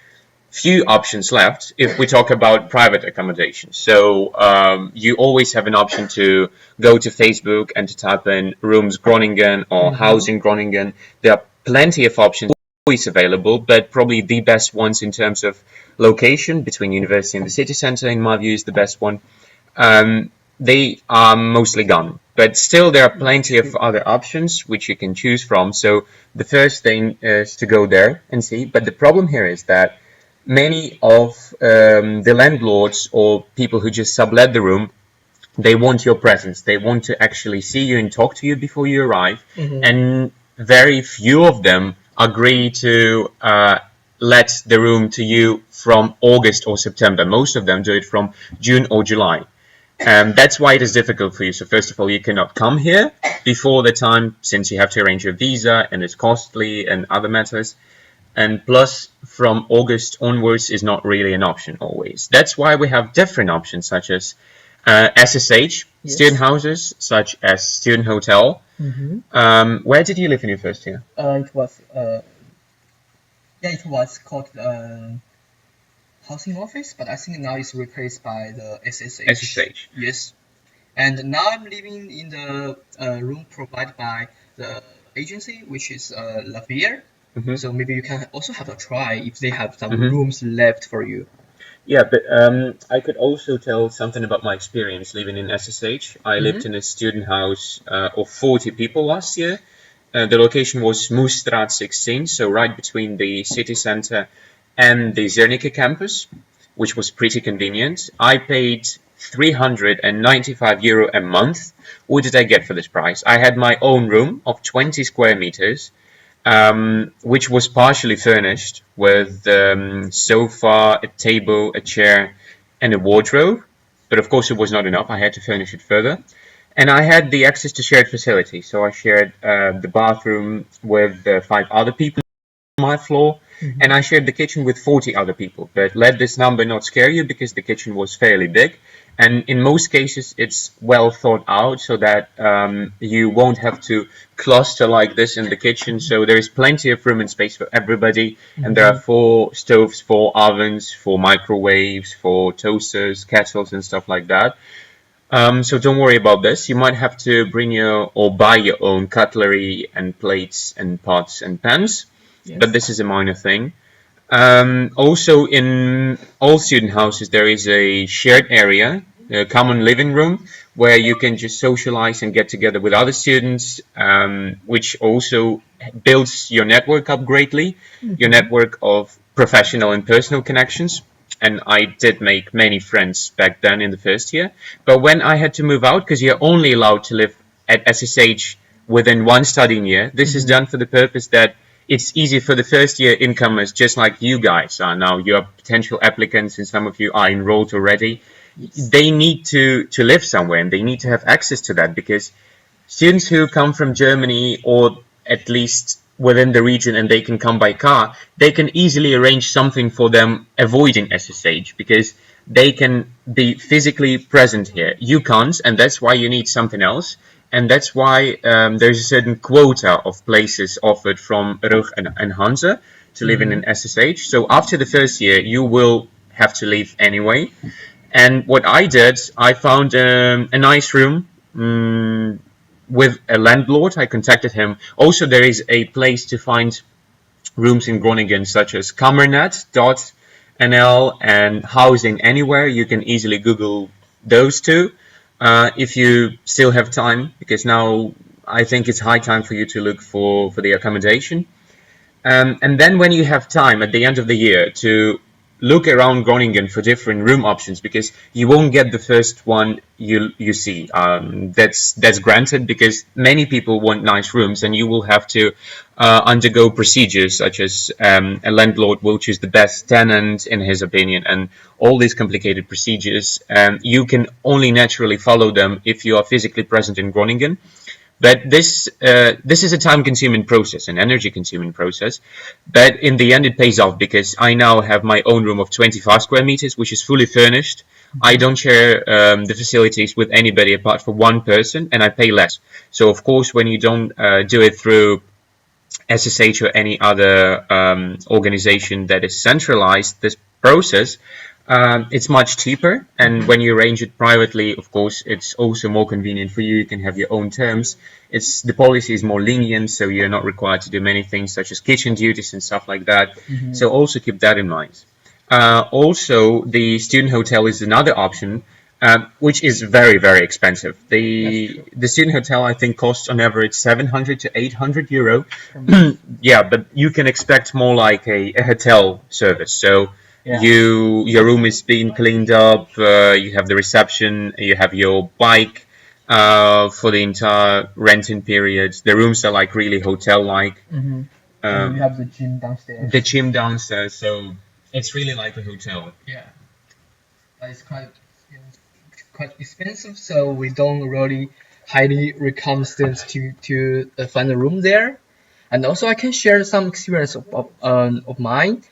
few options left if we talk about private accommodation. So you always have an option to go to Facebook and to type in rooms Groningen or housing Groningen. There are plenty of options always available, but probably the best ones in terms of location between university and the city center, in my view, is the best one. They are mostly gone, but still there are plenty of other options which you can choose from. So the first thing is to go there and see. But the problem here is that many of the landlords or people who just sublet the room, they want your presence. They want to actually see you and talk to you before you arrive. And very few of them agree to let the room to you from August or September. Most of them do it from June or July. That's why it is difficult for you. So first of all, you cannot come here before the time, since you have to arrange your visa and it's costly and other matters. And plus, from August onwards is not really an option always. That's why we have different options, such as SSH, student houses, such as student hotel. Where did you live in your first year? It was called housing office, but I think now it's replaced by the SSH. SSH. Yes. And now I'm living in the room provided by the agency, which is Lavier. So maybe you can also have a try if they have some rooms left for you. Yeah, but I could also tell something about my experience living in SSH. I lived in a student house of 40 people last year. The location was Moestraat 16, so right between the city center and the Zernike campus, which was pretty convenient. I paid €395 a month. What did I get for this price? I had my own room of 20 square meters, which was partially furnished with sofa, a table, a chair, and a wardrobe. But of course, it was not enough. I had to furnish it further. And I had the access to shared facilities. So I shared the bathroom with 5 other people on my floor. And I shared the kitchen with 40 other people. But let this number not scare you, because the kitchen was fairly big. And in most cases, it's well thought out so that you won't have to cluster like this in the kitchen. So there is plenty of room and space for everybody. And there are 4 stoves, 4 ovens, 4 microwaves, 4 toasters, kettles, and stuff like that. So don't worry about this. You might have to bring your or buy your own cutlery and plates and pots and pans. But this is a minor thing. Also, in all student houses, there is a shared area, a common living room, where you can just socialize and get together with other students, which also builds your network up greatly, your network of professional and personal connections. And I did make many friends back then in the first year. But when I had to move out, because you're only allowed to live at SSH within 1 studying year, this is done for the purpose that it's easy for the first year incomers, just like you guys are now. You are potential applicants, and some of you are enrolled already. They need to live somewhere, and they need to have access to that, because students who come from Germany, or at least within the region, and they can come by car, they can easily arrange something for them avoiding SSH, because they can be physically present here. You can't, and that's why you need something else. And that's why there's a certain quota of places offered from Rug and Hanze to live in an SSH. So after the first year, you will have to leave anyway. And what I did, I found a nice room with a landlord. I contacted him. Also, there is a place to find rooms in Groningen, such as kamernet.nl and Housing Anywhere. You can easily Google those two. If you still have time, because now I think it's high time for you to look for the accommodation. And then when you have time at the end of the year to look around Groningen for different room options, because you won't get the first one you see. That's granted, because many people want nice rooms, and you will have to undergo procedures such as a landlord will choose the best tenant in his opinion, and all these complicated procedures. You can only naturally follow them if you are physically present in Groningen. But this is a time-consuming process, an energy-consuming process. But in the end, it pays off, because I now have my own room of 25 square meters, which is fully furnished. I don't share the facilities with anybody apart from one person, and I pay less. So, of course, when you don't do it through SSH or any other organization that is centralized, this process, it's much cheaper. And when you arrange it privately, of course, it's also more convenient for you. You can have your own terms. The policy is more lenient, so you're not required to do many things such as kitchen duties and stuff like that. So also keep that in mind. Also, the student hotel is another option, which is very, very expensive. The student hotel, I think, costs on average 700 to 800 euro. Yeah, but you can expect more like a hotel service. So your room is being cleaned up, you have the reception, you have your bike for the entire renting period. The rooms are like really hotel-like. And we have the gym downstairs. The gym downstairs, so it's really like a hotel. Yeah, but it's quite expensive, so we don't really highly recommend students to find a room there. And also, I can share some experience of mine.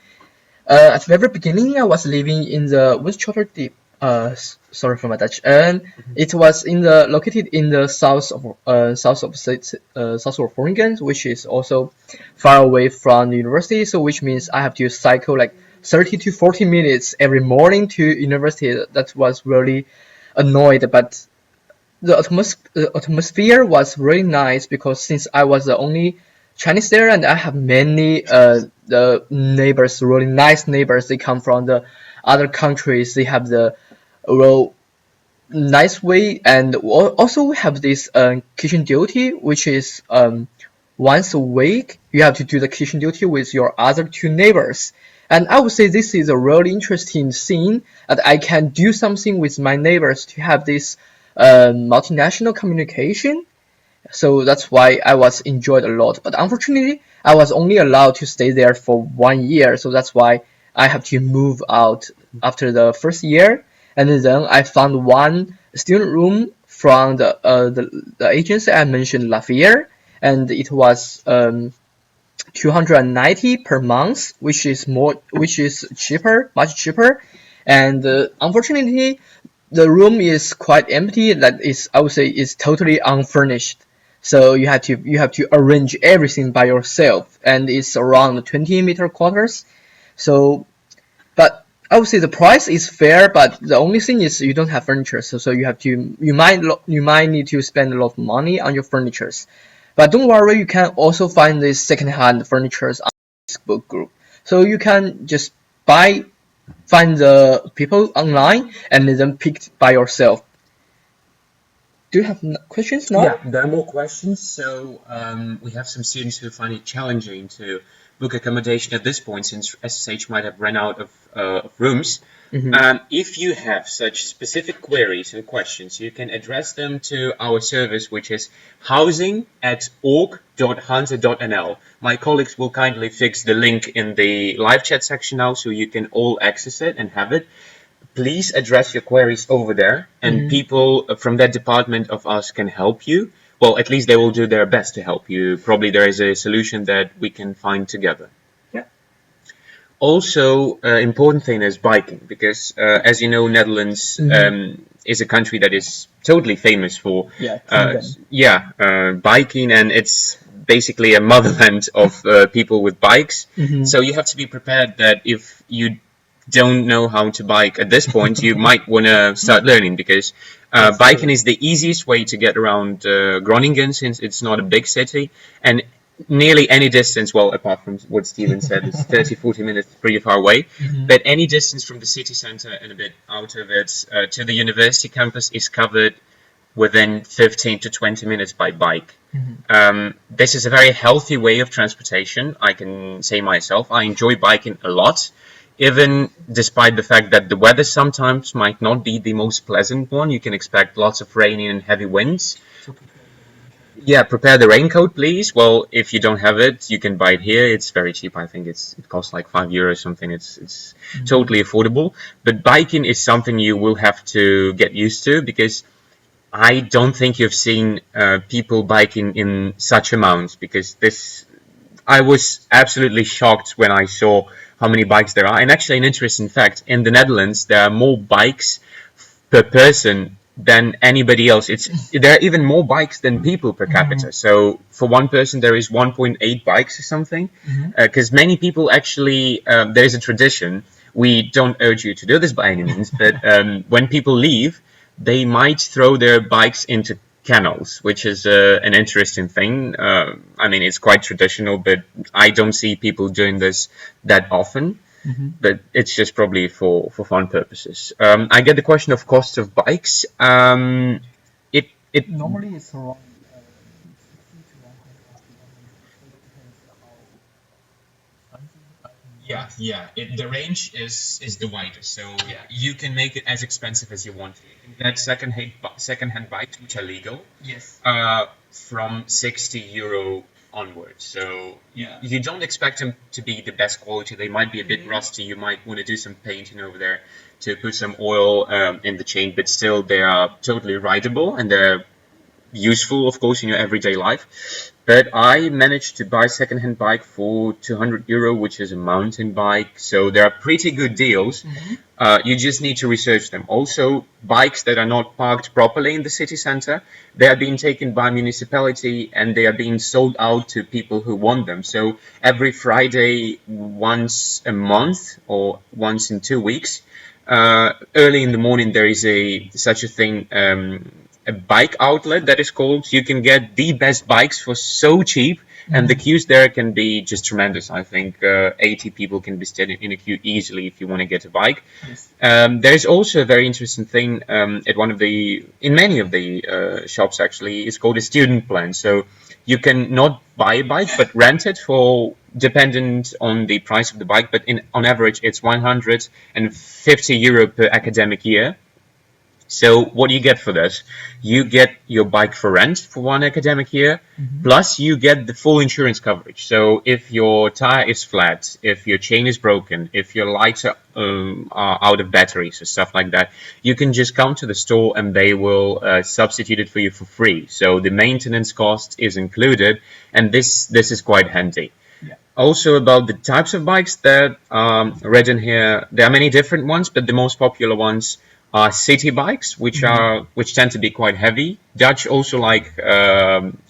At the very beginning, I was living in the Westchopper Deep. Sorry for my Dutch. And it was located in the south of Groningen, which is also far away from the university. So which means I have to cycle like 30 to 40 minutes every morning to university. That was really annoyed, but the atmosphere was really nice, because since I was the only Chinese there, and I have many the neighbors, really nice neighbors. They come from the other countries. They have the real nice way, and also we have this kitchen duty, which is once a week you have to do the kitchen duty with your other two neighbors. And I would say this is a really interesting thing, that I can do something with my neighbors to have this multinational communication. So that's why I was enjoyed a lot. But unfortunately, I was only allowed to stay there for 1 year. So that's why I have to move out after the first year. And then I found one student room from the agency I mentioned, Lafayette, and it was 290 per month, which is cheaper, much cheaper. And unfortunately, the room is quite empty. That is, I would say, is totally unfurnished. So you have to arrange everything by yourself, and it's around 20 quarters. So, but I would say the price is fair, but the only thing is you don't have furniture. So you might need to spend a lot of money on your furnitures. But don't worry, you can also find these second-hand furnitures on Facebook group. So you can just find the people online and then pick by yourself. Do you have questions now? Yeah, there are more questions. So we have some students who find it challenging to book accommodation at this point, since SSH might have run out of rooms. If you have such specific queries and questions, you can address them to our service, which is housing@org.hanze.nl. My colleagues will kindly fix the link in the live chat section now, so you can all access it and have it. Please address your queries over there, and people from that department of us can help you. Well, at least they will do their best to help you. Probably there is a solution that we can find together. Yeah. Also, important thing is biking, because as you know, Netherlands is a country that is totally famous for biking, and it's basically a motherland of people with bikes. So you have to be prepared that if you don't know how to bike at this point, you might want to start learning, because biking is the easiest way to get around Groningen, since it's not a big city, and nearly any distance, well, apart from what Steven said, is 30-40 minutes pretty far away, but any distance from the city center and a bit out of it to the university campus is covered within 15 to 20 minutes by bike. Mhm. This is a very healthy way of transportation. I can say myself, I enjoy biking a lot, even despite the fact that the weather sometimes might not be the most pleasant one. You can expect lots of rain and heavy winds. So prepare the raincoat. Yeah, prepare the raincoat, please. Well, if you don't have it, you can buy it here. It's very cheap. I think it costs like €5 something. It's totally affordable. But biking is something you will have to get used to, because I don't think you've seen people biking in such amounts, because this I was absolutely shocked when I saw how many bikes there are. And actually, an interesting fact, in the Netherlands, there are more bikes per person than anybody else. There are even more bikes than people per capita. So for one person, there is 1.8 bikes or something. Because many people actually, there is a tradition. We don't urge you to do this by any means, but when people leave, they might throw their bikes into canals, which is an interesting thing. I mean, it's quite traditional, but I don't see people doing this that often. But it's just probably for fun purposes. I get the question of cost of bikes. It Normally it's around 60 to 100 up to 100. So it depends how expensive I can Yeah, get. yeah. The range is the widest, so Yeah. you can make it as expensive as you want. You can get second-hand bikes, which are legal, Yes. from €60 onwards. So Yeah. you don't expect them to be the best quality. They might be a bit Mhm. rusty. You might want to do some painting over there to put some oil in the chain, but still they are totally rideable, and they're useful, of course, in your everyday life. But I managed to buy a second-hand bike for €200, which is a mountain bike. So there are pretty good deals. You just need to research them. Also, bikes that are not parked properly in the city center, they are being taken by municipality and they are being sold out to people who want them. So every Friday, once a month or once in 2 weeks, early in the morning, there is a such a thing. A bike outlet that is called. You can get the best bikes for so cheap, and the queues there can be just tremendous. I think 80 people can be standing in a queue easily if you want to get a bike. Yes. There's also a very interesting thing at in many of the shops actually. It's called a student plan. So you can not buy a bike but rent it for dependent on the price of the bike. But on average, it's €150 per academic year. So what do you get for this? You get your bike for rent for one academic year, plus you get the full insurance coverage. So if your tire is flat, if your chain is broken, if your lights are out of batteries or stuff like that, you can just come to the store and they will substitute it for you for free. So the maintenance cost is included, and this is quite handy. Yeah. Also about the types of bikes that read in here, there are many different ones, but the most popular ones are city bikes, which tend to be quite heavy. Dutch also like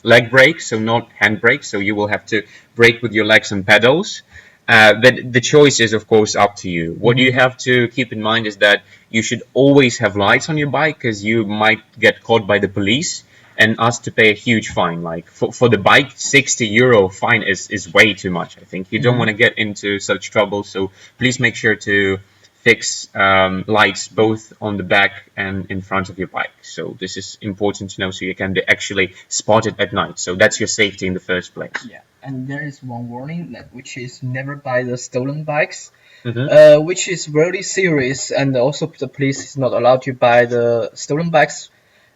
leg brakes, so not hand brakes, so you will have to brake with your legs and pedals. But the choice is, of course, up to you. What you have to keep in mind is that you should always have lights on your bike, because you might get caught by the police and asked to pay a huge fine. Like for the bike, €60 fine is way too much. I think you don't want to get into such trouble. So please make sure to fix lights both on the back and in front of your bike. So this is important to know, so you can be actually spotted at night. So that's your safety in the first place. Yeah. And there is one warning that which is never buy the stolen bikes, Mm-hmm. which is very serious. And also the police is not allowed to buy the stolen bikes.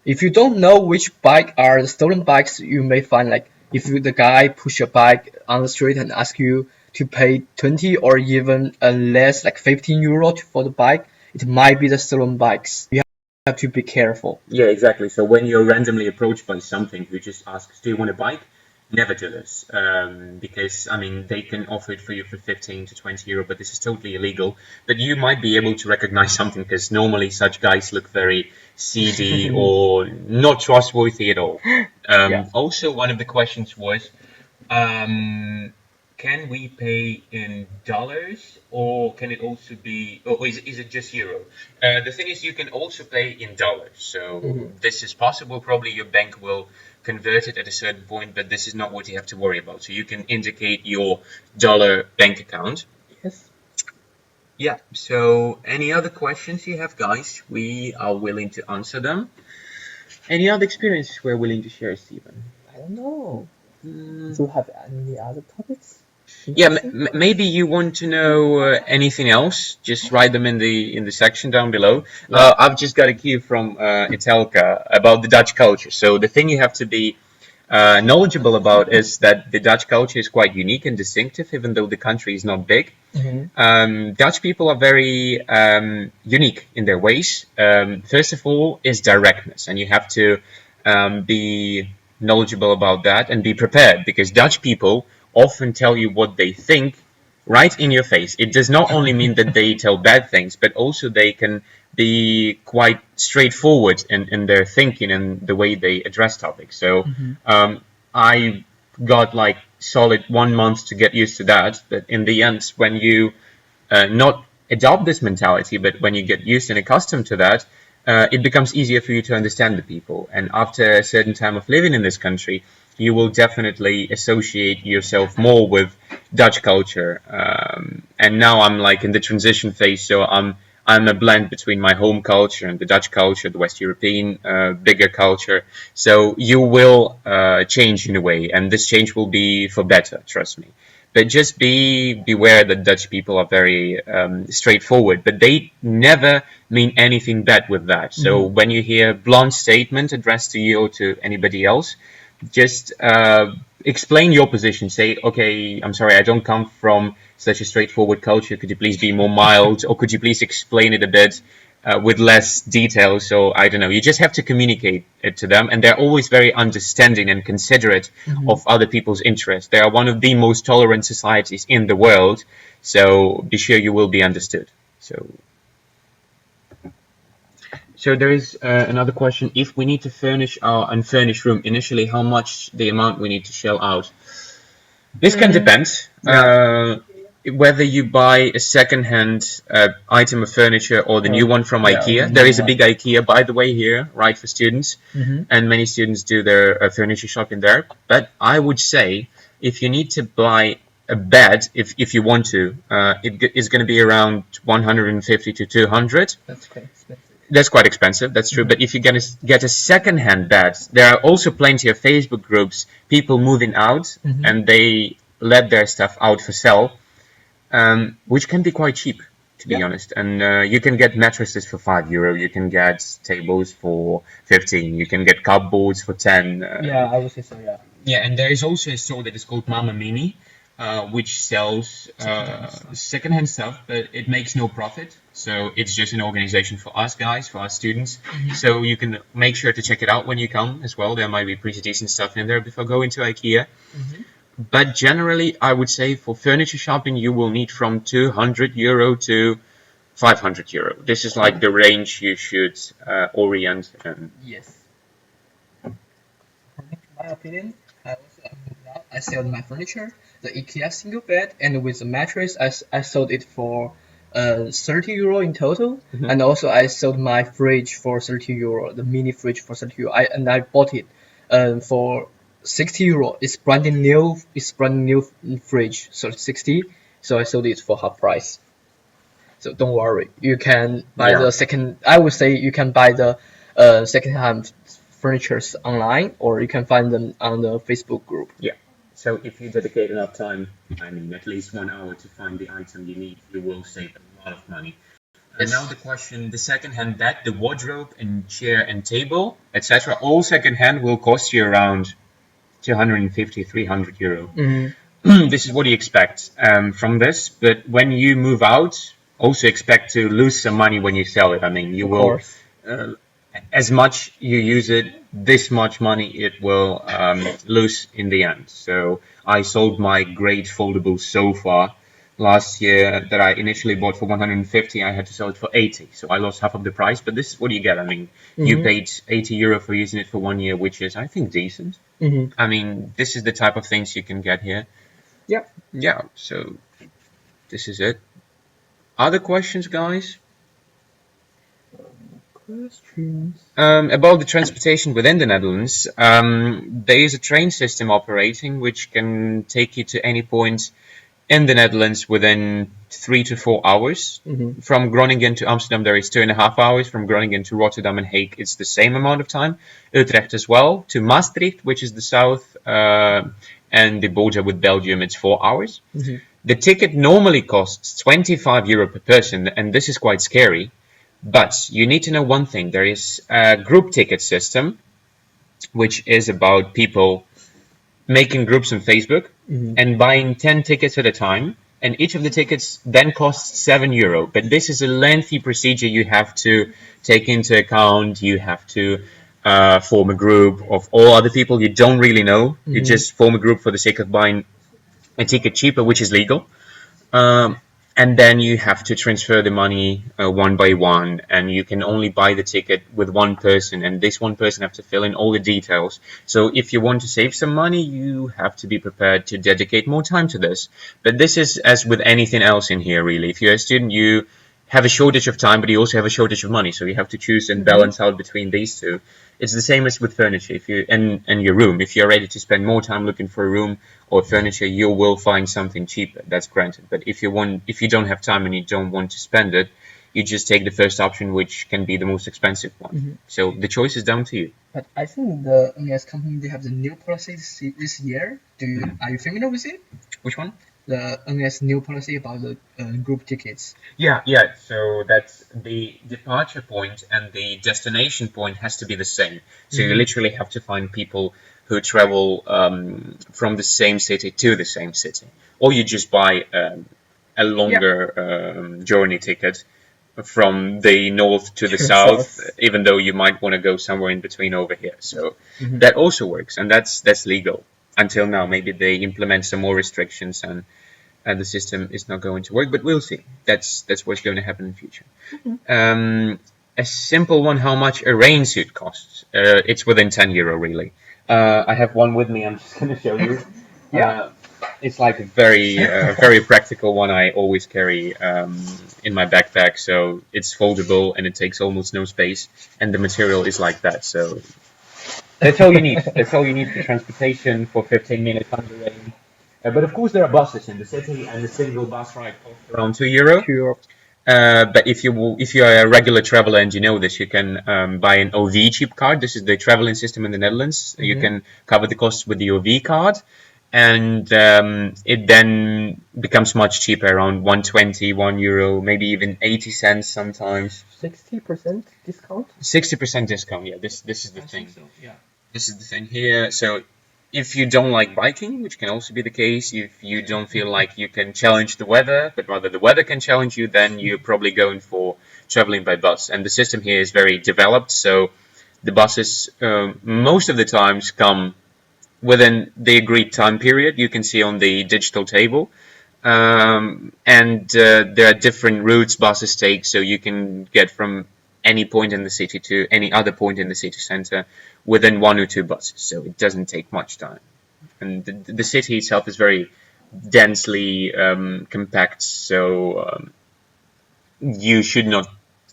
If you don't know which bike are the stolen bikes, you may find like if the guy push your bike on the street and ask you to pay 20 or even less, like €15 for the bike, it might be the stolen bikes. You have to be careful. Yeah, exactly. So when you're randomly approached by something who just asks, "Do you want a bike?" Never do this, because I mean they can offer it for you for 15 to €20, but this is totally illegal. But you might be able to recognize something, because normally such guys look very seedy or not trustworthy at all. Yeah. Also, one of the questions was, um, can we pay in dollars, or can it also be, or is it just euro? The thing is, you can also pay in dollars. So this is possible. Probably your bank will convert it at a certain point, but this is not what you have to worry about. So you can indicate your dollar bank account. Yes. Yeah. So any other questions you have, guys? We are willing to answer them. Any other experiences we're willing to share, Stephen? I don't know. Mm, Do you have any other topics? yeah, Interesting? maybe you want to know anything else. Just write them in the section down below. Yeah. I've just got a cue from Itelka about the Dutch culture. So the thing you have to be knowledgeable about is that the Dutch culture is quite unique and distinctive, even though the country is not big. Dutch people are very unique in their ways. First of all, is directness, and you have to be knowledgeable about that and be prepared because Dutch people often tell you what they think right in your face. It does not only mean that they tell bad things, but also they can be quite straightforward in their thinking and the way they address topics. So I got like solid 1 month to get used to that, but in the end, when you not adopt this mentality, but when you get used and accustomed to that, it becomes easier for you to understand the people. And after a certain time of living in this country, you will definitely associate yourself more with Dutch culture. And now I'm like in the transition phase, so I'm a blend between my home culture and the Dutch culture, the West European bigger culture. So you will change in a way, and this change will be for better. Trust me. But just beware that Dutch people are very straightforward, but they never mean anything bad with that. So when you hear blunt statement addressed to you or to anybody else, just explain your position. Say, okay, I'm sorry, I don't come from such a straightforward culture. Could you please be more mild, or could you please explain it a bit with less detail? So I don't know. You just have to communicate it to them, and they're always very understanding and considerate of other people's interests. They are one of the most tolerant societies in the world. So be sure you will be understood. So there is another question. If we need to furnish our unfurnished room initially, how much the amount we need to shell out? This can depend. Whether you buy a second-hand item of furniture or the new one from IKEA. There is a big IKEA, by the way, here, right, for students. And many students do their furniture shopping there. But I would say if you need to buy a bed, if you want to, it is going to be around 150 to 200. That's quite expensive. That's quite expensive, that's true. But if you're going to get a second-hand bed, there are also plenty of Facebook groups, people moving out, and they let their stuff out for sale, which can be quite cheap, to be honest. And you can get mattresses for €5, you can get tables for 15, you can get cupboards for 10. Yeah, I would say so, yeah. Yeah, and there is also a store that is called Mama Mini, which sells secondhand stuff, but it makes no profit. So it's just an organization for us guys, for us students. So you can make sure to check it out when you come as well. There might be pretty decent stuff in there before going to IKEA. But generally, I would say for furniture shopping, you will need from €200 to €500. This is like the range you should orient. Yes. In my opinion, I sold my furniture, the IKEA single bed, and with the mattress, I sold it for €30 in total. And also I sold my fridge for €30, the mini fridge for €30. I bought it for €60. It's brand new. It's brand new fridge, so 60. So I sold it for half price. So don't worry, you can buy the second. I would say you can buy the second-hand furnitures online, or you can find them on the Facebook group. Yeah. So if you dedicate enough time, I mean at least 1 hour to find the item you need, you will save a lot of money. And now the question, the second-hand bed, the wardrobe and chair and table, etc. All second-hand will cost you around €250, €300. This is what you expect from this. But when you move out, also expect to lose some money when you sell it. I mean, you will, as much you use it, this much money it will lose in the end. So I sold my great foldable sofa last year that I initially bought for 150. I had to sell it for 80, so I lost half of the price. But this is what you get. I mean, you paid €80 for using it for 1 year, which is, I think, decent. I mean, this is the type of things you can get here. Yeah, so this is it. Other questions, guys? About the transportation within the Netherlands, there is a train system operating which can take you to any point in the Netherlands within 3 to 4 hours. From Groningen to Amsterdam, there is 2.5 hours. From Groningen to Rotterdam and Hague, it's the same amount of time. Utrecht as well. To Maastricht, which is the south, and the border with Belgium, it's 4 hours. The ticket normally costs €25 per person, and this is quite scary. But you need to know one thing. There is a group ticket system, which is about people making groups on Facebook and buying 10 tickets at a time. And each of the tickets then costs €7. But this is a lengthy procedure you have to take into account. You have to form a group of all other people you don't really know. You just form a group for the sake of buying a ticket cheaper, which is legal. And then you have to transfer the money one by one, and you can only buy the ticket with one person, and this one person have to fill in all the details. So if you want to save some money, you have to be prepared to dedicate more time to this. But this is as with anything else in here, really. If you're a student, you have a shortage of time, but you also have a shortage of money, so you have to choose and balance out between these two. It's the same as with furniture. If you and your room, if you're ready to spend more time looking for a room or furniture, you will find something cheaper. That's granted. But if you don't have time and you don't want to spend it, you just take the first option, which can be the most expensive one. So the choice is down to you. But I think the NS company, they have the new policy this year. Are you familiar with it? Which one? The NS new policy about the group tickets. Yeah. So that's the departure point and the destination point has to be the same. So you literally have to find people who travel from the same city to the same city, or you just buy a longer journey ticket from the north to the south, even though you might want to go somewhere in between over here. So that also works, and that's legal until now. Maybe they implement some more restrictions and the system is not going to work, but we'll see. That's what's going to happen in the future. A simple one, how much a rain suit costs. It's within €10, really. I have one with me. I'm just going to show you. It's like a very practical one. I always carry in my backpack, so it's foldable and it takes almost no space, and the material is like that. So that's all you need. That's all you need for transportation for 15 minutes under rain. But of course, there are buses in the city, and the single bus ride costs around €2. But if you are a regular traveler and you know this, you can buy an OV cheap card. This is the traveling system in the Netherlands. You can cover the costs with the OV card, and it then becomes much cheaper, around €1.20, €1, maybe even 80 cents sometimes. 60% discount. 60% discount. Yeah, this is the thing. So, yeah. This is the thing here. So if you don't like biking, which can also be the case, if you don't feel like you can challenge the weather, but rather the weather can challenge you, then you're probably going for traveling by bus. And the system here is very developed, so the buses most of the times come within the agreed time period. You can see on the digital table. And there are different routes buses take, so you can get from any point in the city to any other point in the city center within 1 or 2 buses, so it doesn't take much time. And the city itself is very densely compact, so you should not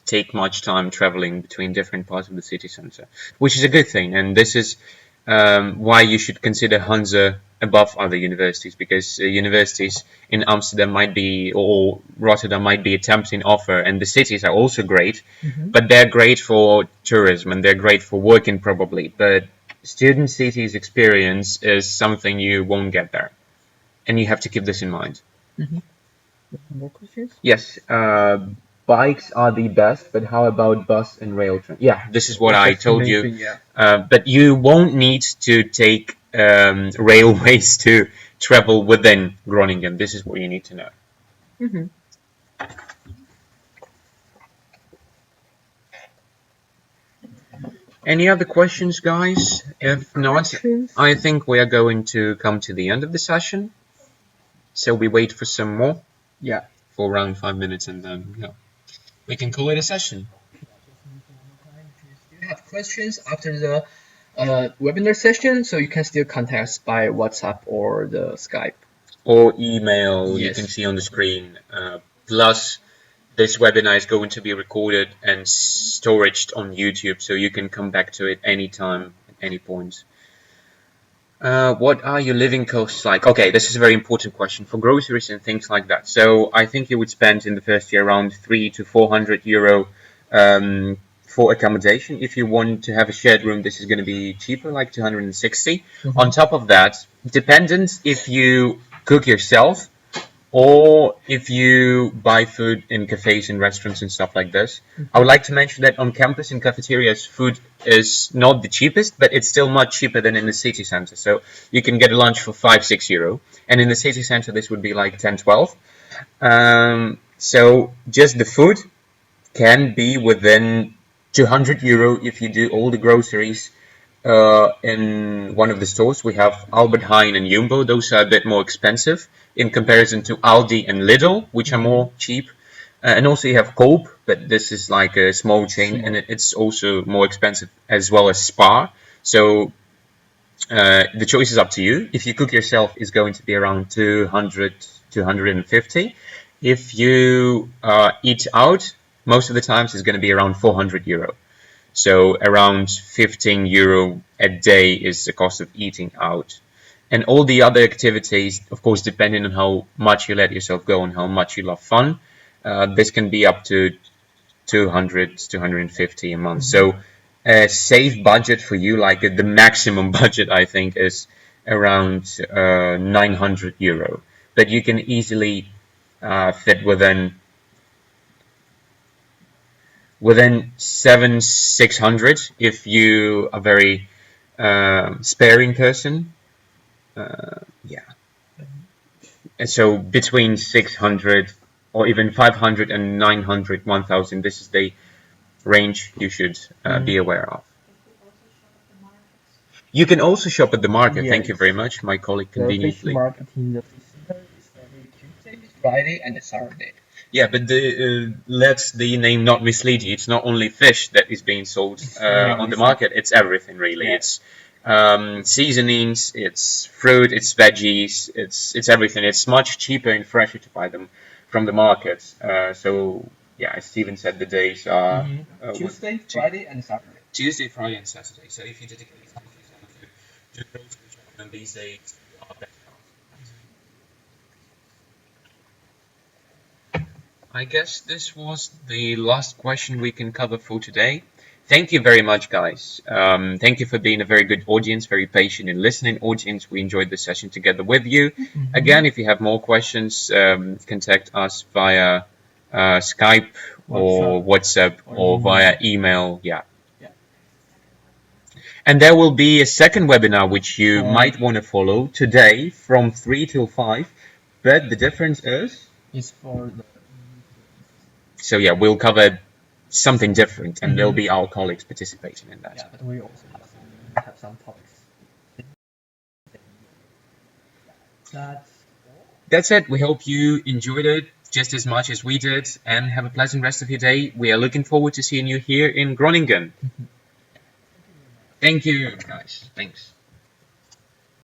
take much time traveling between different parts of the city center, which is a good thing. And this is why you should consider Hanze above other universities, because universities in Amsterdam might be, or Rotterdam might be, a tempting offer, and the cities are also great, but they're great for tourism and they're great for working probably, but student cities experience is something you won't get there, and you have to keep this in mind. More questions? Yes, bikes are the best, but how about bus and rail train? Yeah, this is what I told you. But you won't need to take railways to travel within Groningen. This is what you need to know. Any other questions, guys? If not, I think we are going to come to the end of the session. So we wait for some more. Yeah. For around 5 minutes, and then we can call it a session. If you have questions after the webinar session, so you can still contact us by WhatsApp or the Skype. Or email, Yes. You can see on the screen. Plus, this webinar is going to be recorded and stored on YouTube, so you can come back to it anytime, at any point. What are your living costs like? Okay, this is a very important question for groceries and things like that. So I think you would spend in the first year around 300 to 400 euro for accommodation. If you want to have a shared room, this is going to be cheaper, like 260. On top of that, dependent if you cook yourself or if you buy food in cafes and restaurants and stuff like this. I would like to mention that on campus in cafeterias, food is not the cheapest, but it's still much cheaper than in the city center. So you can get a lunch for 5 6 euro, and in the city center this would be like 10 12. So just the food can be within 200 euro if you do all the groceries in one of the stores. We have Albert Heijn and Jumbo. Those are a bit more expensive in comparison to Aldi and Lidl, which are more cheap. And also you have Coop, but this is like a small chain, and it's also more expensive, as well as Spar. So the choice is up to you. If you cook yourself, it's going to be around 200, 250. If you eat out, most of the times it's going to be around 400 euro. So around 15 euro a day is the cost of eating out. And all the other activities, of course, depending on how much you let yourself go and how much you love fun, this can be up to 200, 250 a month. So a safe budget for you, like the maximum budget, I think, is around 900 euro. But you can easily fit within 600 if you are very sparing person. Yeah. And so between 600 or even 500 and 900, 1000, this is the range you should be aware of. You can also shop at the market. Thank you very much. My colleague The fish conveniently. market in the center is every Tuesday, Friday, and Saturday. Yeah, but let the name not mislead you. It's not only fish that is being sold on the market. It's everything really. Yeah. It's seasonings, it's fruit, it's veggies, it's everything. It's much cheaper and fresher to buy them from the market. So yeah, as Steven said, the days are Tuesday, Friday, and Saturday. Tuesday, Friday, and Saturday. So if you dedicate time to grocery shopping on these days, you are better off. I guess this was the last question we can cover for today. Thank you very much, guys. Thank you for being a very good audience, very patient and listening audience. We enjoyed the session together with you. Again, if you have more questions, contact us via Skype or WhatsApp or via email. Yeah. And there will be a second webinar which you might want to follow today from 3 till 5. But the difference is? It's for the So yeah, we'll cover something different, and there'll be our colleagues participating in that. yeah, but we also have some topics. That's it. We hope you enjoyed it just as much as we did, and have a pleasant rest of your day. We are looking forward to seeing you here in Groningen. Thank you, guys. Thanks.